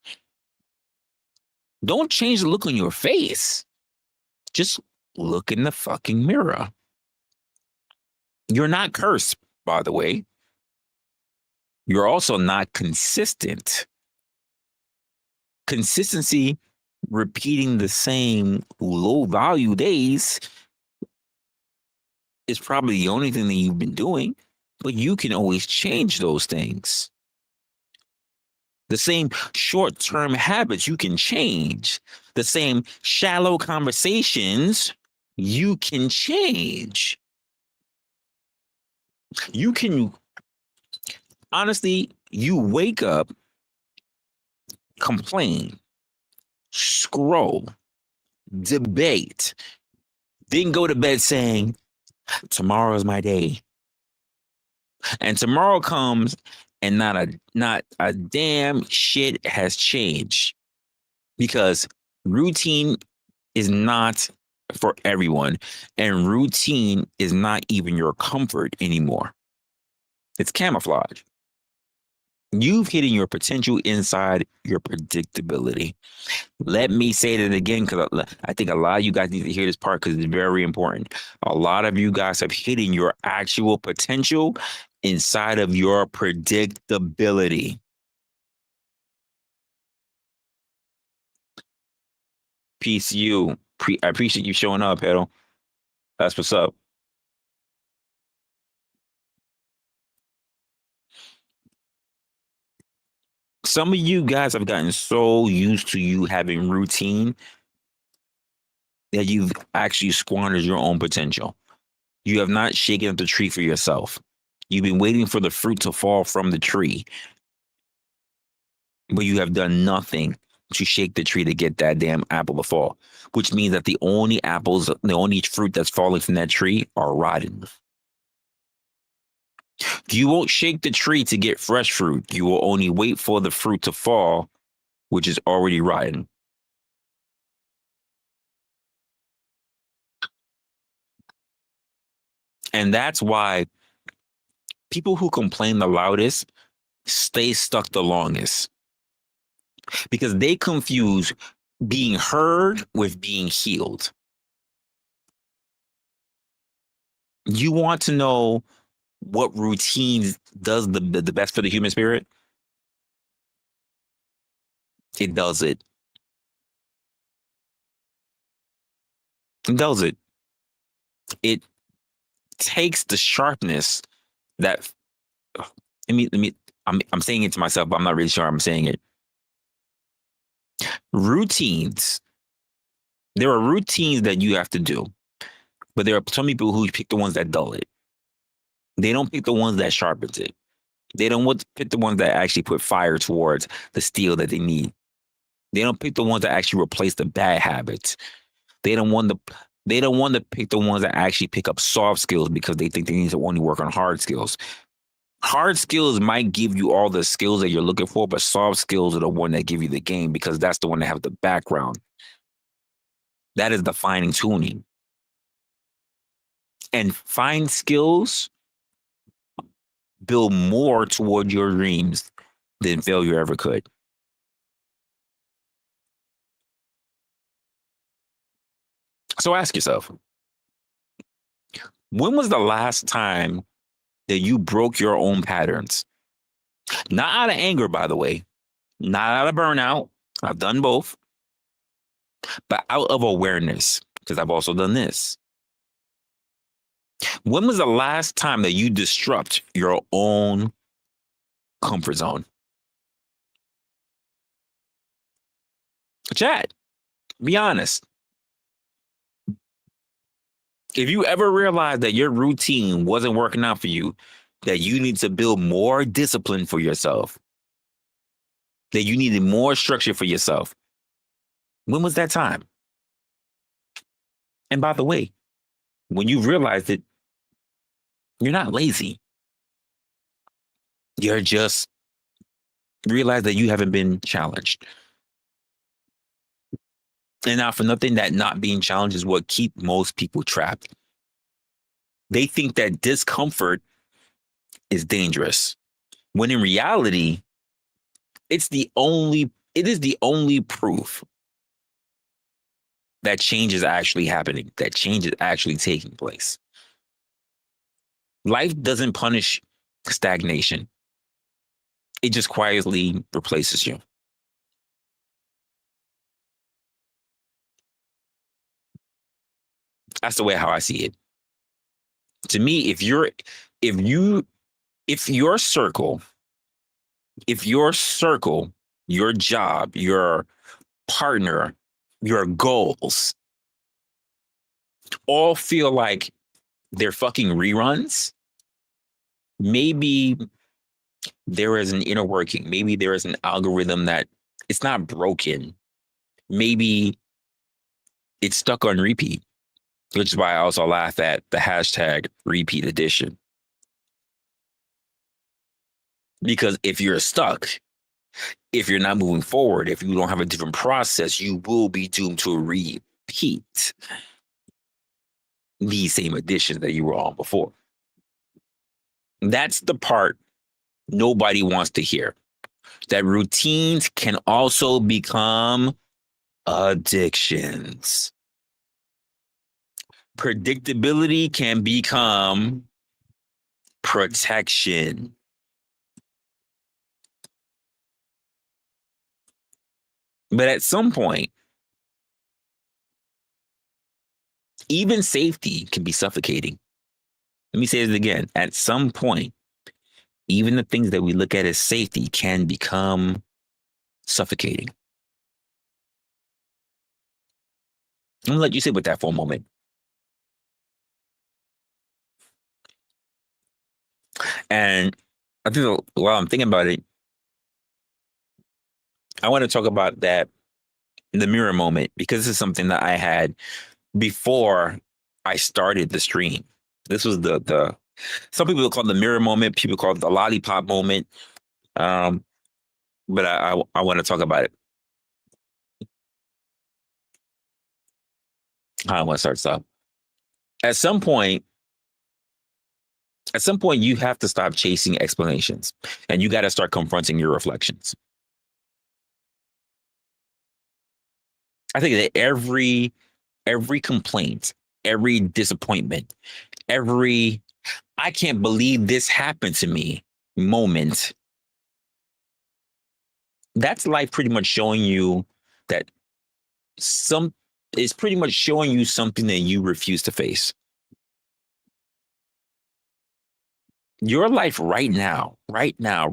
Don't change the look on your face. Just look in the fucking mirror. You're not cursed, by the way. You're also not consistent. Consistency, repeating the same low value days, is probably the only thing that you've been doing, but you can always change those things. The same short term habits you can change, the same shallow conversations you can change. You can, honestly, you wake up, complain, scroll, debate, then go to bed saying, tomorrow's my day. And tomorrow comes and not a damn shit has changed, because routine is not for everyone, and routine is not even your comfort anymore. It's camouflage. You've hidden your potential inside your predictability. Let me say that again, because I think a lot of you guys need to hear this part because it's very important. A lot of you guys have hidden your actual potential inside of your predictability. Peace, you. I appreciate you showing up, Pedal. That's what's up. Some of you guys have gotten so used to you having routine that you've actually squandered your own potential. You have not shaken up the tree for yourself. You've been waiting for the fruit to fall from the tree, but you have done nothing to shake the tree to get that damn apple to fall, which means that the only fruit that's falling from that tree are rotten. You won't shake the tree to get fresh fruit. You will only wait for the fruit to fall, which is already rotten. And that's why people who complain the loudest stay stuck the longest, because they confuse being heard with being healed. You want to know what routine does the best for the human spirit? It does it. It does it. It takes the sharpness that, I'm saying it to myself, but I'm not really sure I'm saying it. Routines. There are routines that you have to do, but there are some people who pick the ones that dull it. They don't pick the ones that sharpens it. They don't want to pick the ones that actually put fire towards the steel that they need. They don't pick the ones that actually replace the bad habits. They don't want to pick the ones that actually pick up soft skills because they think they need to only work on hard skills. Hard skills might give you all the skills that you're looking for, but soft skills are the one that give you the game because that's the one that have the background. That is the fine tuning. And fine skills build more toward your dreams than failure ever could. So ask yourself, when was the last time that you broke your own patterns? Not out of anger, by the way, not out of burnout. I've done both, but out of awareness, because I've also done this. When was the last time that you disrupt your own comfort zone? Chat, be honest. If you ever realize that your routine wasn't working out for you, that you need to build more discipline for yourself, that you needed more structure for yourself, when was that time? And by the way, when you realized it, you're not lazy. You're just realize that you haven't been challenged. And not for nothing, that not being challenged is what keep most people trapped. They think that discomfort is dangerous, when in reality, it is the only proof that change is actually happening, that change is actually taking place. Life doesn't punish stagnation. It just quietly replaces you. That's the way how I see it. To me, if your circle, your job, your partner, your goals all feel like they're fucking reruns, maybe there is an inner working. Maybe there is an algorithm that it's not broken. Maybe it's stuck on repeat, which is why I also laugh at the hashtag repeat edition. Because if you're stuck, if you're not moving forward, if you don't have a different process, you will be doomed to repeat the same editions that you were on before. That's the part nobody wants to hear. That routines can also become addictions. Predictability can become protection. But at some point, even safety can be suffocating. Let me say it again. At some point, even the things that we look at as safety can become suffocating. I'm gonna let you sit with that for a moment. And I think while I'm thinking about it, I want to talk about the mirror moment, because this is something that I had before I started the stream. This was the some people call it the mirror moment, people call it the lollipop moment. But I want to talk about it. I want to start stuff. At some point, you have to stop chasing explanations, and you got to start confronting your reflections. I think that every complaint, every disappointment, every "I can't believe this happened to me" moment, that's life pretty much showing you that it's pretty much showing you something that you refuse to face. Your life right now, right now,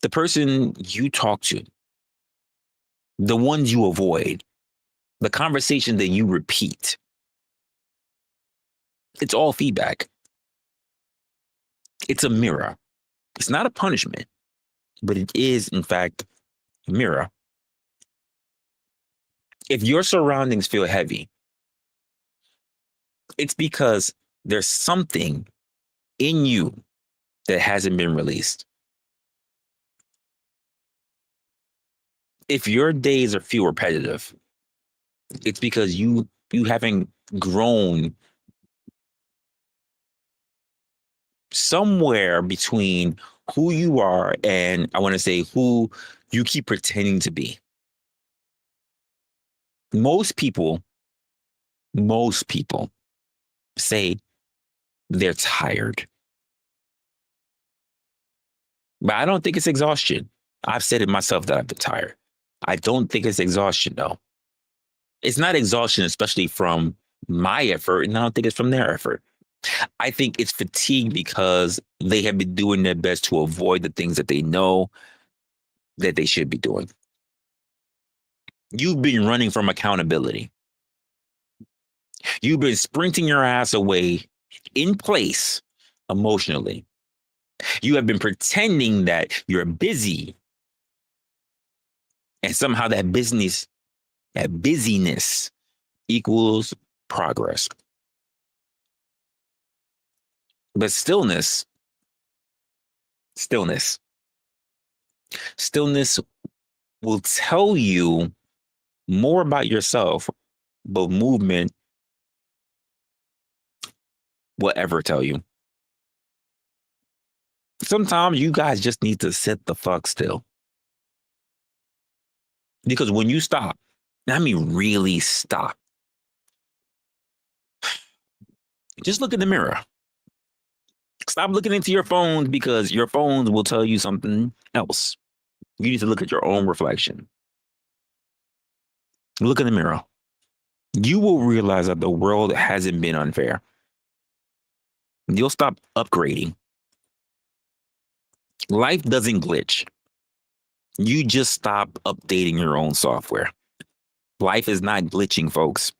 the person you talk to, the ones you avoid, the conversation that you repeat, it's all feedback. It's a mirror. It's not a punishment, but it is, in fact, a mirror. If your surroundings feel heavy, it's because there's something in you that hasn't been released. If your days feel repetitive, it's because you haven't grown somewhere between who you are and, I want to say, who you keep pretending to be. Most people say they're tired. But I don't think it's exhaustion. I've said it myself that I've been tired. I don't think it's exhaustion, though. It's not exhaustion, especially from my effort, and I don't think it's from their effort. I think it's fatigue because they have been doing their best to avoid the things that they know that they should be doing. You've been running from accountability. You've been sprinting your ass away in place emotionally. You have been pretending that you're busy, and somehow that busyness equals progress. But stillness, stillness will tell you more about yourself, but movement will ever tell you. Sometimes you guys just need to sit the fuck still. Because when you stop, I mean really stop, just look in the mirror. Stop looking into your phones because your phones will tell you something else. You need to look at your own reflection. Look in the mirror. You will realize that the world hasn't been unfair. You'll stop upgrading. Life doesn't glitch. You just stop updating your own software. Life is not glitching, folks.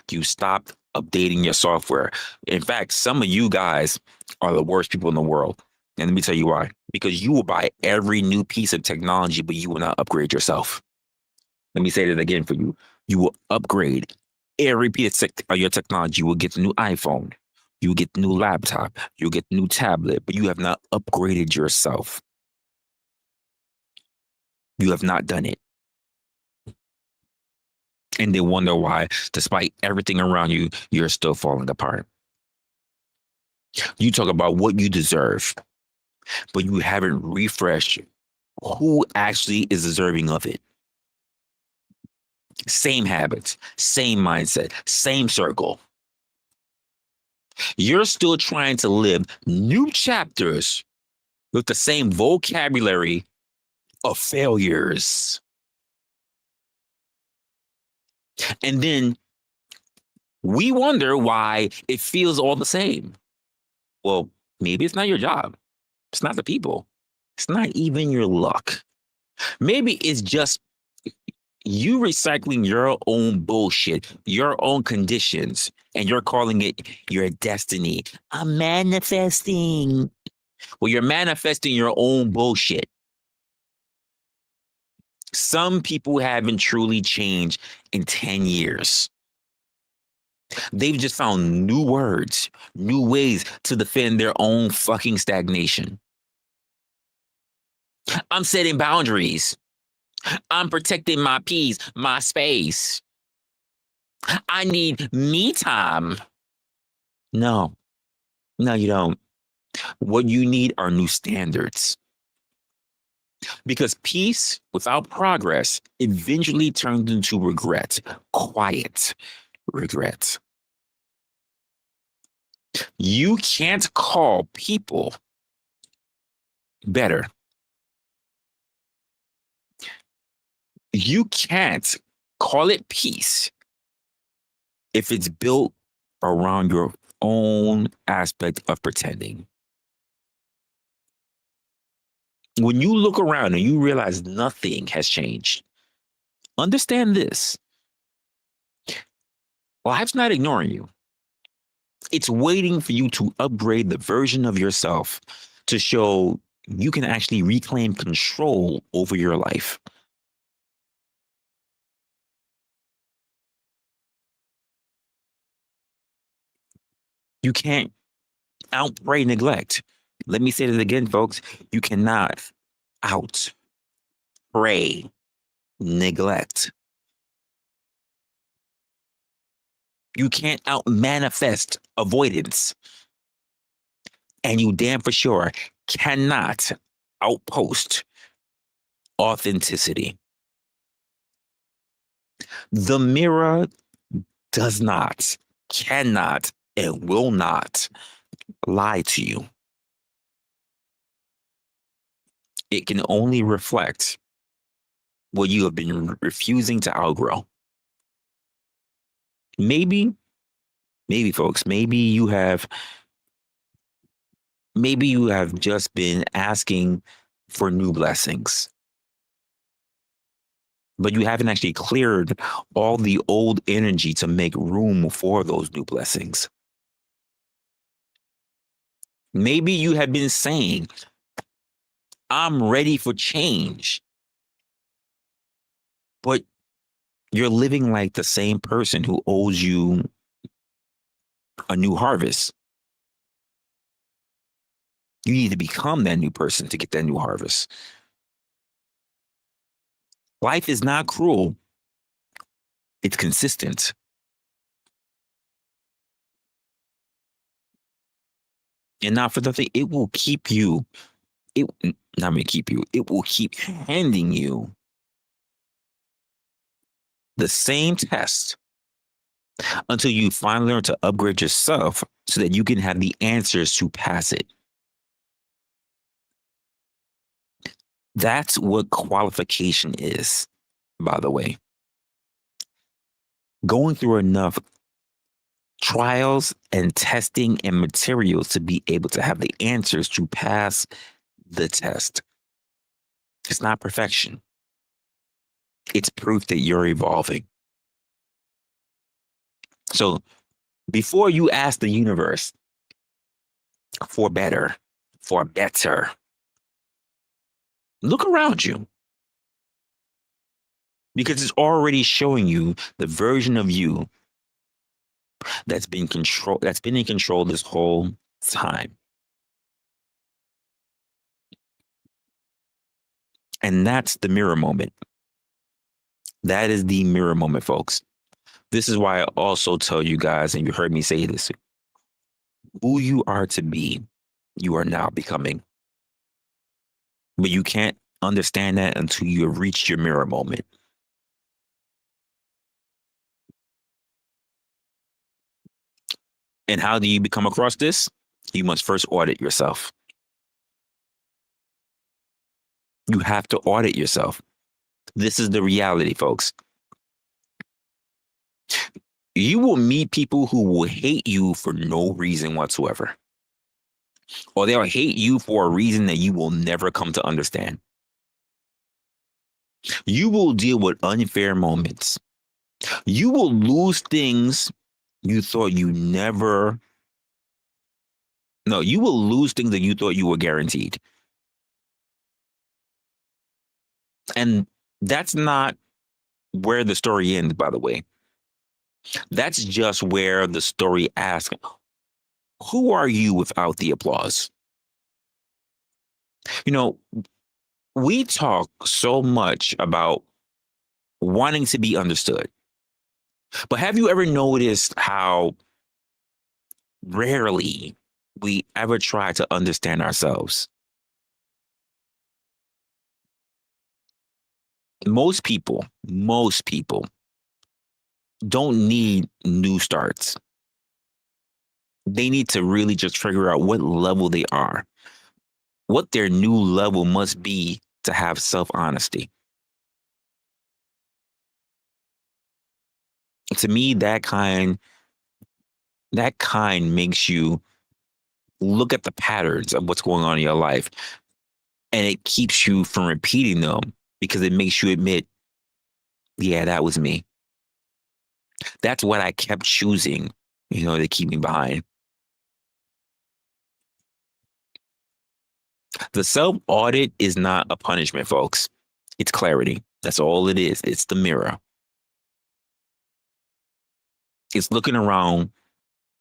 You stop updating your software. In fact, some of you guys are the worst people in the world. And let me tell you why. Because you will buy every new piece of technology, but you will not upgrade yourself. Let me say that again for you. You will upgrade every piece of your technology. You will get the new iPhone. You will get the new laptop. You'll get the new tablet, but you have not upgraded yourself. You have not done it. And they wonder why, despite everything around you, you're still falling apart. You talk about what you deserve, but you haven't refreshed who actually is deserving of it. Same habits, same mindset, same circle. You're still trying to live new chapters with the same vocabulary of failures. And then we wonder why it feels all the same. Well, maybe it's not your job. It's not the people. It's not even your luck. Maybe it's just you recycling your own bullshit, your own conditions, and you're calling it your destiny. I'm manifesting. Well, you're manifesting your own bullshit. Some people haven't truly changed in 10 years. They've just found new words, new ways to defend their own fucking stagnation. I'm setting boundaries. I'm protecting my peace, my space. I need me time. No, you don't. What you need are new standards. Because peace without progress eventually turns into regret, quiet regret. You can't call people better. You can't call it peace if it's built around your own aspect of pretending. When you look around and you realize nothing has changed, understand this. Life's not ignoring you. It's waiting for you to upgrade the version of yourself to show you can actually reclaim control over your life. You can't outpray neglect. Let me say that again, folks. You cannot outpray neglect. You can't outmanifest avoidance. And you damn for sure cannot outpost authenticity. The mirror does not, cannot, and will not lie to you. It can only reflect what you have been refusing to outgrow. Maybe, folks, maybe you have just been asking for new blessings. but you haven't actually cleared all the old energy to make room for those new blessings. Maybe you have been saying, I'm ready for change, but you're living like the same person who owes you a new harvest. You need to become that new person to get that new harvest. Life is not cruel, it's consistent. And not for nothing, it will keep you, it not going to keep you, it will keep handing you the same test until you finally learn to upgrade yourself so that you can have the answers to pass it. That's what qualification is, by the way. Going through enough trials and testing and materials to be able to have the answers to pass the test. It's not perfection. It's proof that you're evolving. So before you ask the universe for better, look around you, because it's already showing you the version of you that's been in control this whole time. And that's the mirror moment. That is the mirror moment, folks. This is why I also tell you guys, and you heard me say this, who you are to be, you are now becoming. But you can't understand that until you have reached your mirror moment. And how do you become across this? You must first audit yourself. You have to audit yourself. This is the reality, folks. You will meet people who will hate you for no reason whatsoever. Or they'll hate you for a reason that you will never come to understand. You will deal with unfair moments. You will lose things you thought you never. No, you will lose things that you thought you were guaranteed. And that's not where the story ends, by the way. That's just where the story asks, who are you without the applause? You know, we talk so much about wanting to be understood. But have you ever noticed how rarely we ever try to understand ourselves? Most people don't need new starts. They need to really just figure out what level they are, what their new level must be to have self-honesty. To me, that kind makes you look at the patterns of what's going on in your life, and it keeps you from repeating them because it makes you admit, yeah, that was me. That's what I kept choosing, to keep me behind. The self-audit is not a punishment, folks. It's clarity. That's all it is. It's the mirror. It's looking around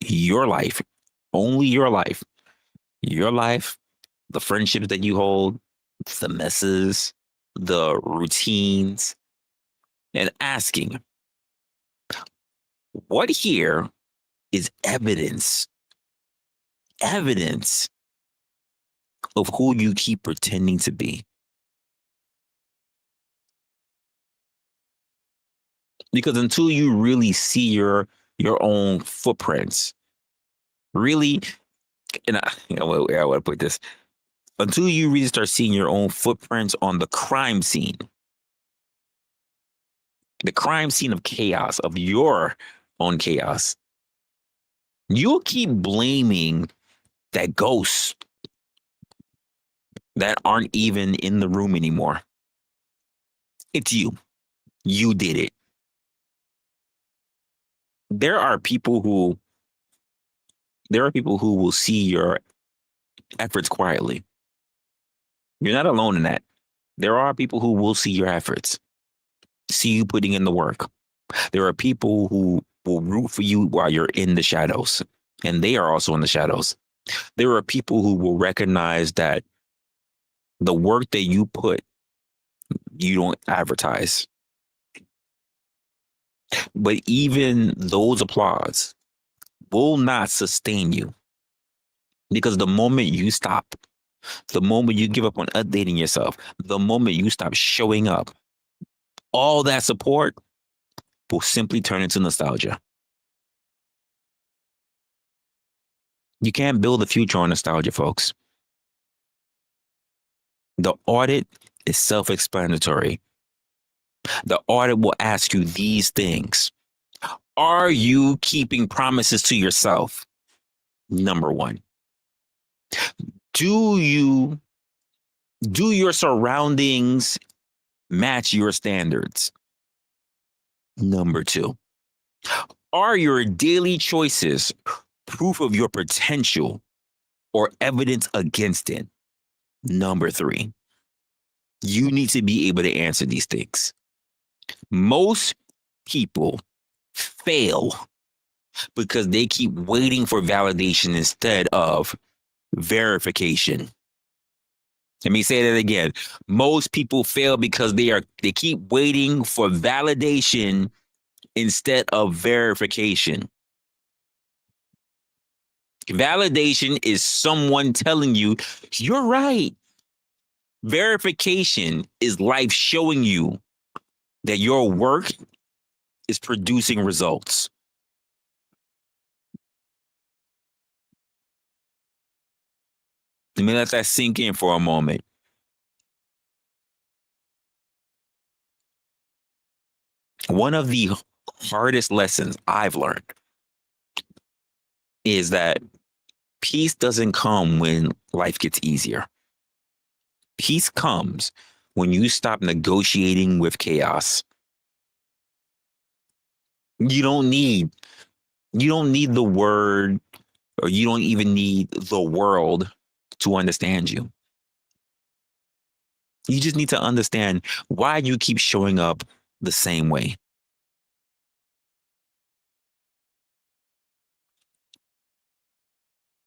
your life, only your life, the friendships that you hold, the messes, the routines, and asking, what here is evidence of who you keep pretending to be? Because until you really see your own footprints, really, and I want to put this, until you really start seeing your own footprints on the crime scene of chaos, of your own chaos, you'll keep blaming that ghosts that aren't even in the room anymore. It's you. You did it. There are people who will see your efforts quietly. You're not alone in that. There are people who will see your efforts, see you putting in the work. There are people who will root for you while you're in the shadows, and they are also in the shadows. There are people who will recognize that the work that you put, you don't advertise. But even those applause will not sustain you, because the moment you stop, the moment you give up on updating yourself, the moment you stop showing up, all that support will simply turn into nostalgia. You can't build a future on nostalgia, folks. The audit is self explanatory. The audit will ask you these things. Are you keeping promises to yourself? Number one. Do your surroundings match your standards? Number two. Are your daily choices proof of your potential or evidence against it? Number three. You need to be able to answer these things. Most people fail because they keep waiting for validation instead of verification. Let me say that again. Most people fail because they keep waiting for validation instead of verification. Validation is someone telling you you're right. Verification is life showing you that your work is producing results. Let me let that sink in for a moment. One of the hardest lessons I've learned is that peace doesn't come when life gets easier. Peace comes when you stop negotiating with chaos. You don't need the word, or you don't even need the world to understand you. You just need to understand why you keep showing up the same way.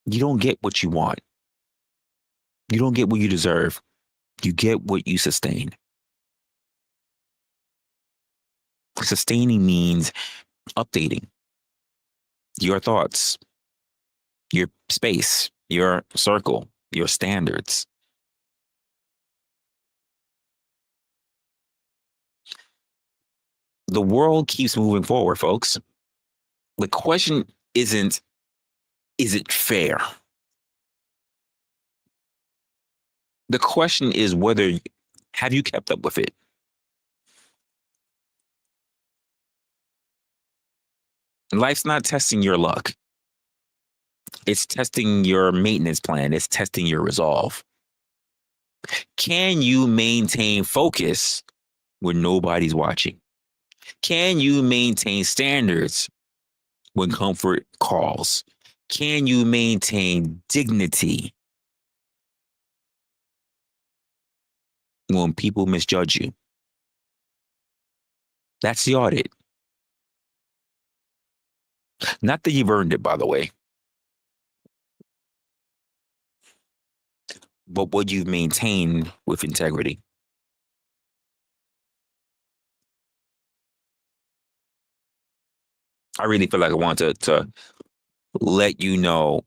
You don't get what you want. You don't get what you deserve. You get what you sustain. Sustaining means updating your thoughts, your space, your circle, your standards. The world keeps moving forward, folks. The question isn't, is it fair? The question is whether have you kept up with it? Life's not testing your luck. It's testing your maintenance plan. It's testing your resolve. Can you maintain focus when nobody's watching? Can you maintain standards when comfort calls? Can you maintain dignity when people misjudge you? That's the audit. Not that you've earned it, by the way, but what you've maintained with integrity. I really feel like I want to let you know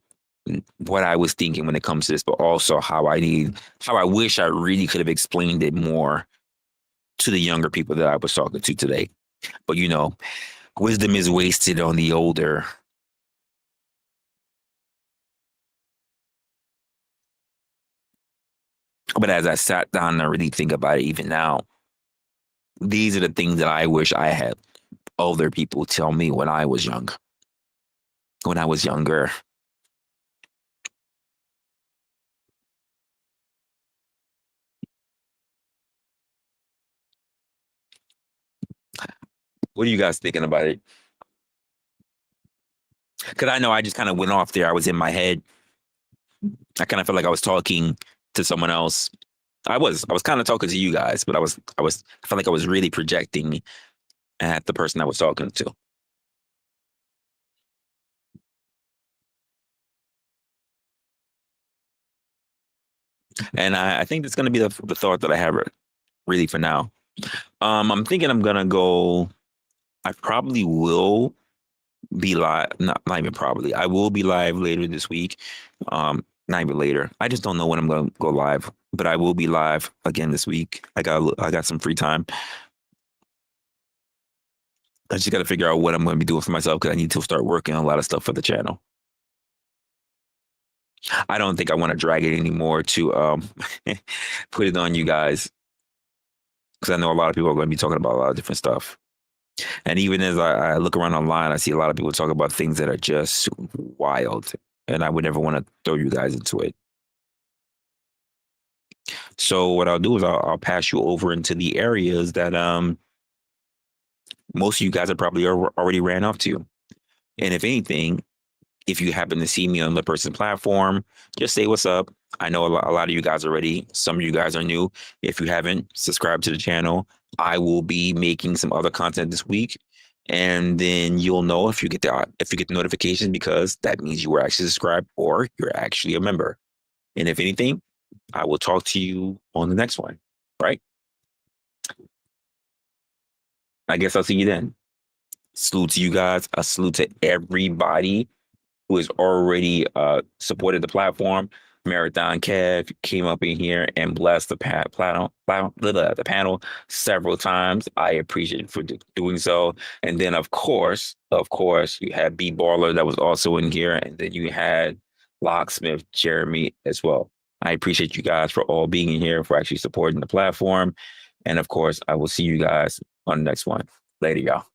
what I was thinking when it comes to this, but also how I wish I really could have explained it more to the younger people that I was talking to today. But wisdom is wasted on the older. But as I sat down and really think about it, even now, these are the things that I wish I had older people tell me when I was young. When I was younger. What are you guys thinking about it? Because I know I just kind of went off there. I was in my head. I kind of felt like I was talking to someone else. I was kind of talking to you guys, but I felt like I was really projecting at the person I was talking to. And I think that's going to be the thought that I have really for now. I'm thinking I'm gonna go. I probably will be live. Not even probably. I will be live later this week. Not even later. I just don't know when I'm gonna go live, but I will be live again this week. I got some free time. I just got to figure out what I'm going to be doing for myself because I need to start working on a lot of stuff for the channel. I don't think I want to drag it anymore to put it on you guys because I know a lot of people are going to be talking about a lot of different stuff. And even as I look around online, I see a lot of people talk about things that are just wild, and I would never want to throw you guys into it. So what I'll do is I'll pass you over into the areas that most of you guys have probably already ran off to. And if anything, if you happen to see me on the person platform, just say what's up. I know a lot of you guys already. Some of you guys are new. If you haven't subscribed to the channel, I will be making some other content this week, and then you'll know if you get the notification because that means you were actually subscribed or you're actually a member. And if anything, I will talk to you on the next one. Right? I guess I'll see you then. Salute to you guys. A salute to everybody who has already supported the platform. Marathon Kev came up in here and blessed the panel several times. I appreciate it for doing so. And then, of course, you had B Baller that was also in here, and then you had Locksmith Jeremy as well. I appreciate you guys for all being in here, for actually supporting the platform. And of course, I will see you guys on the next one. Later, y'all.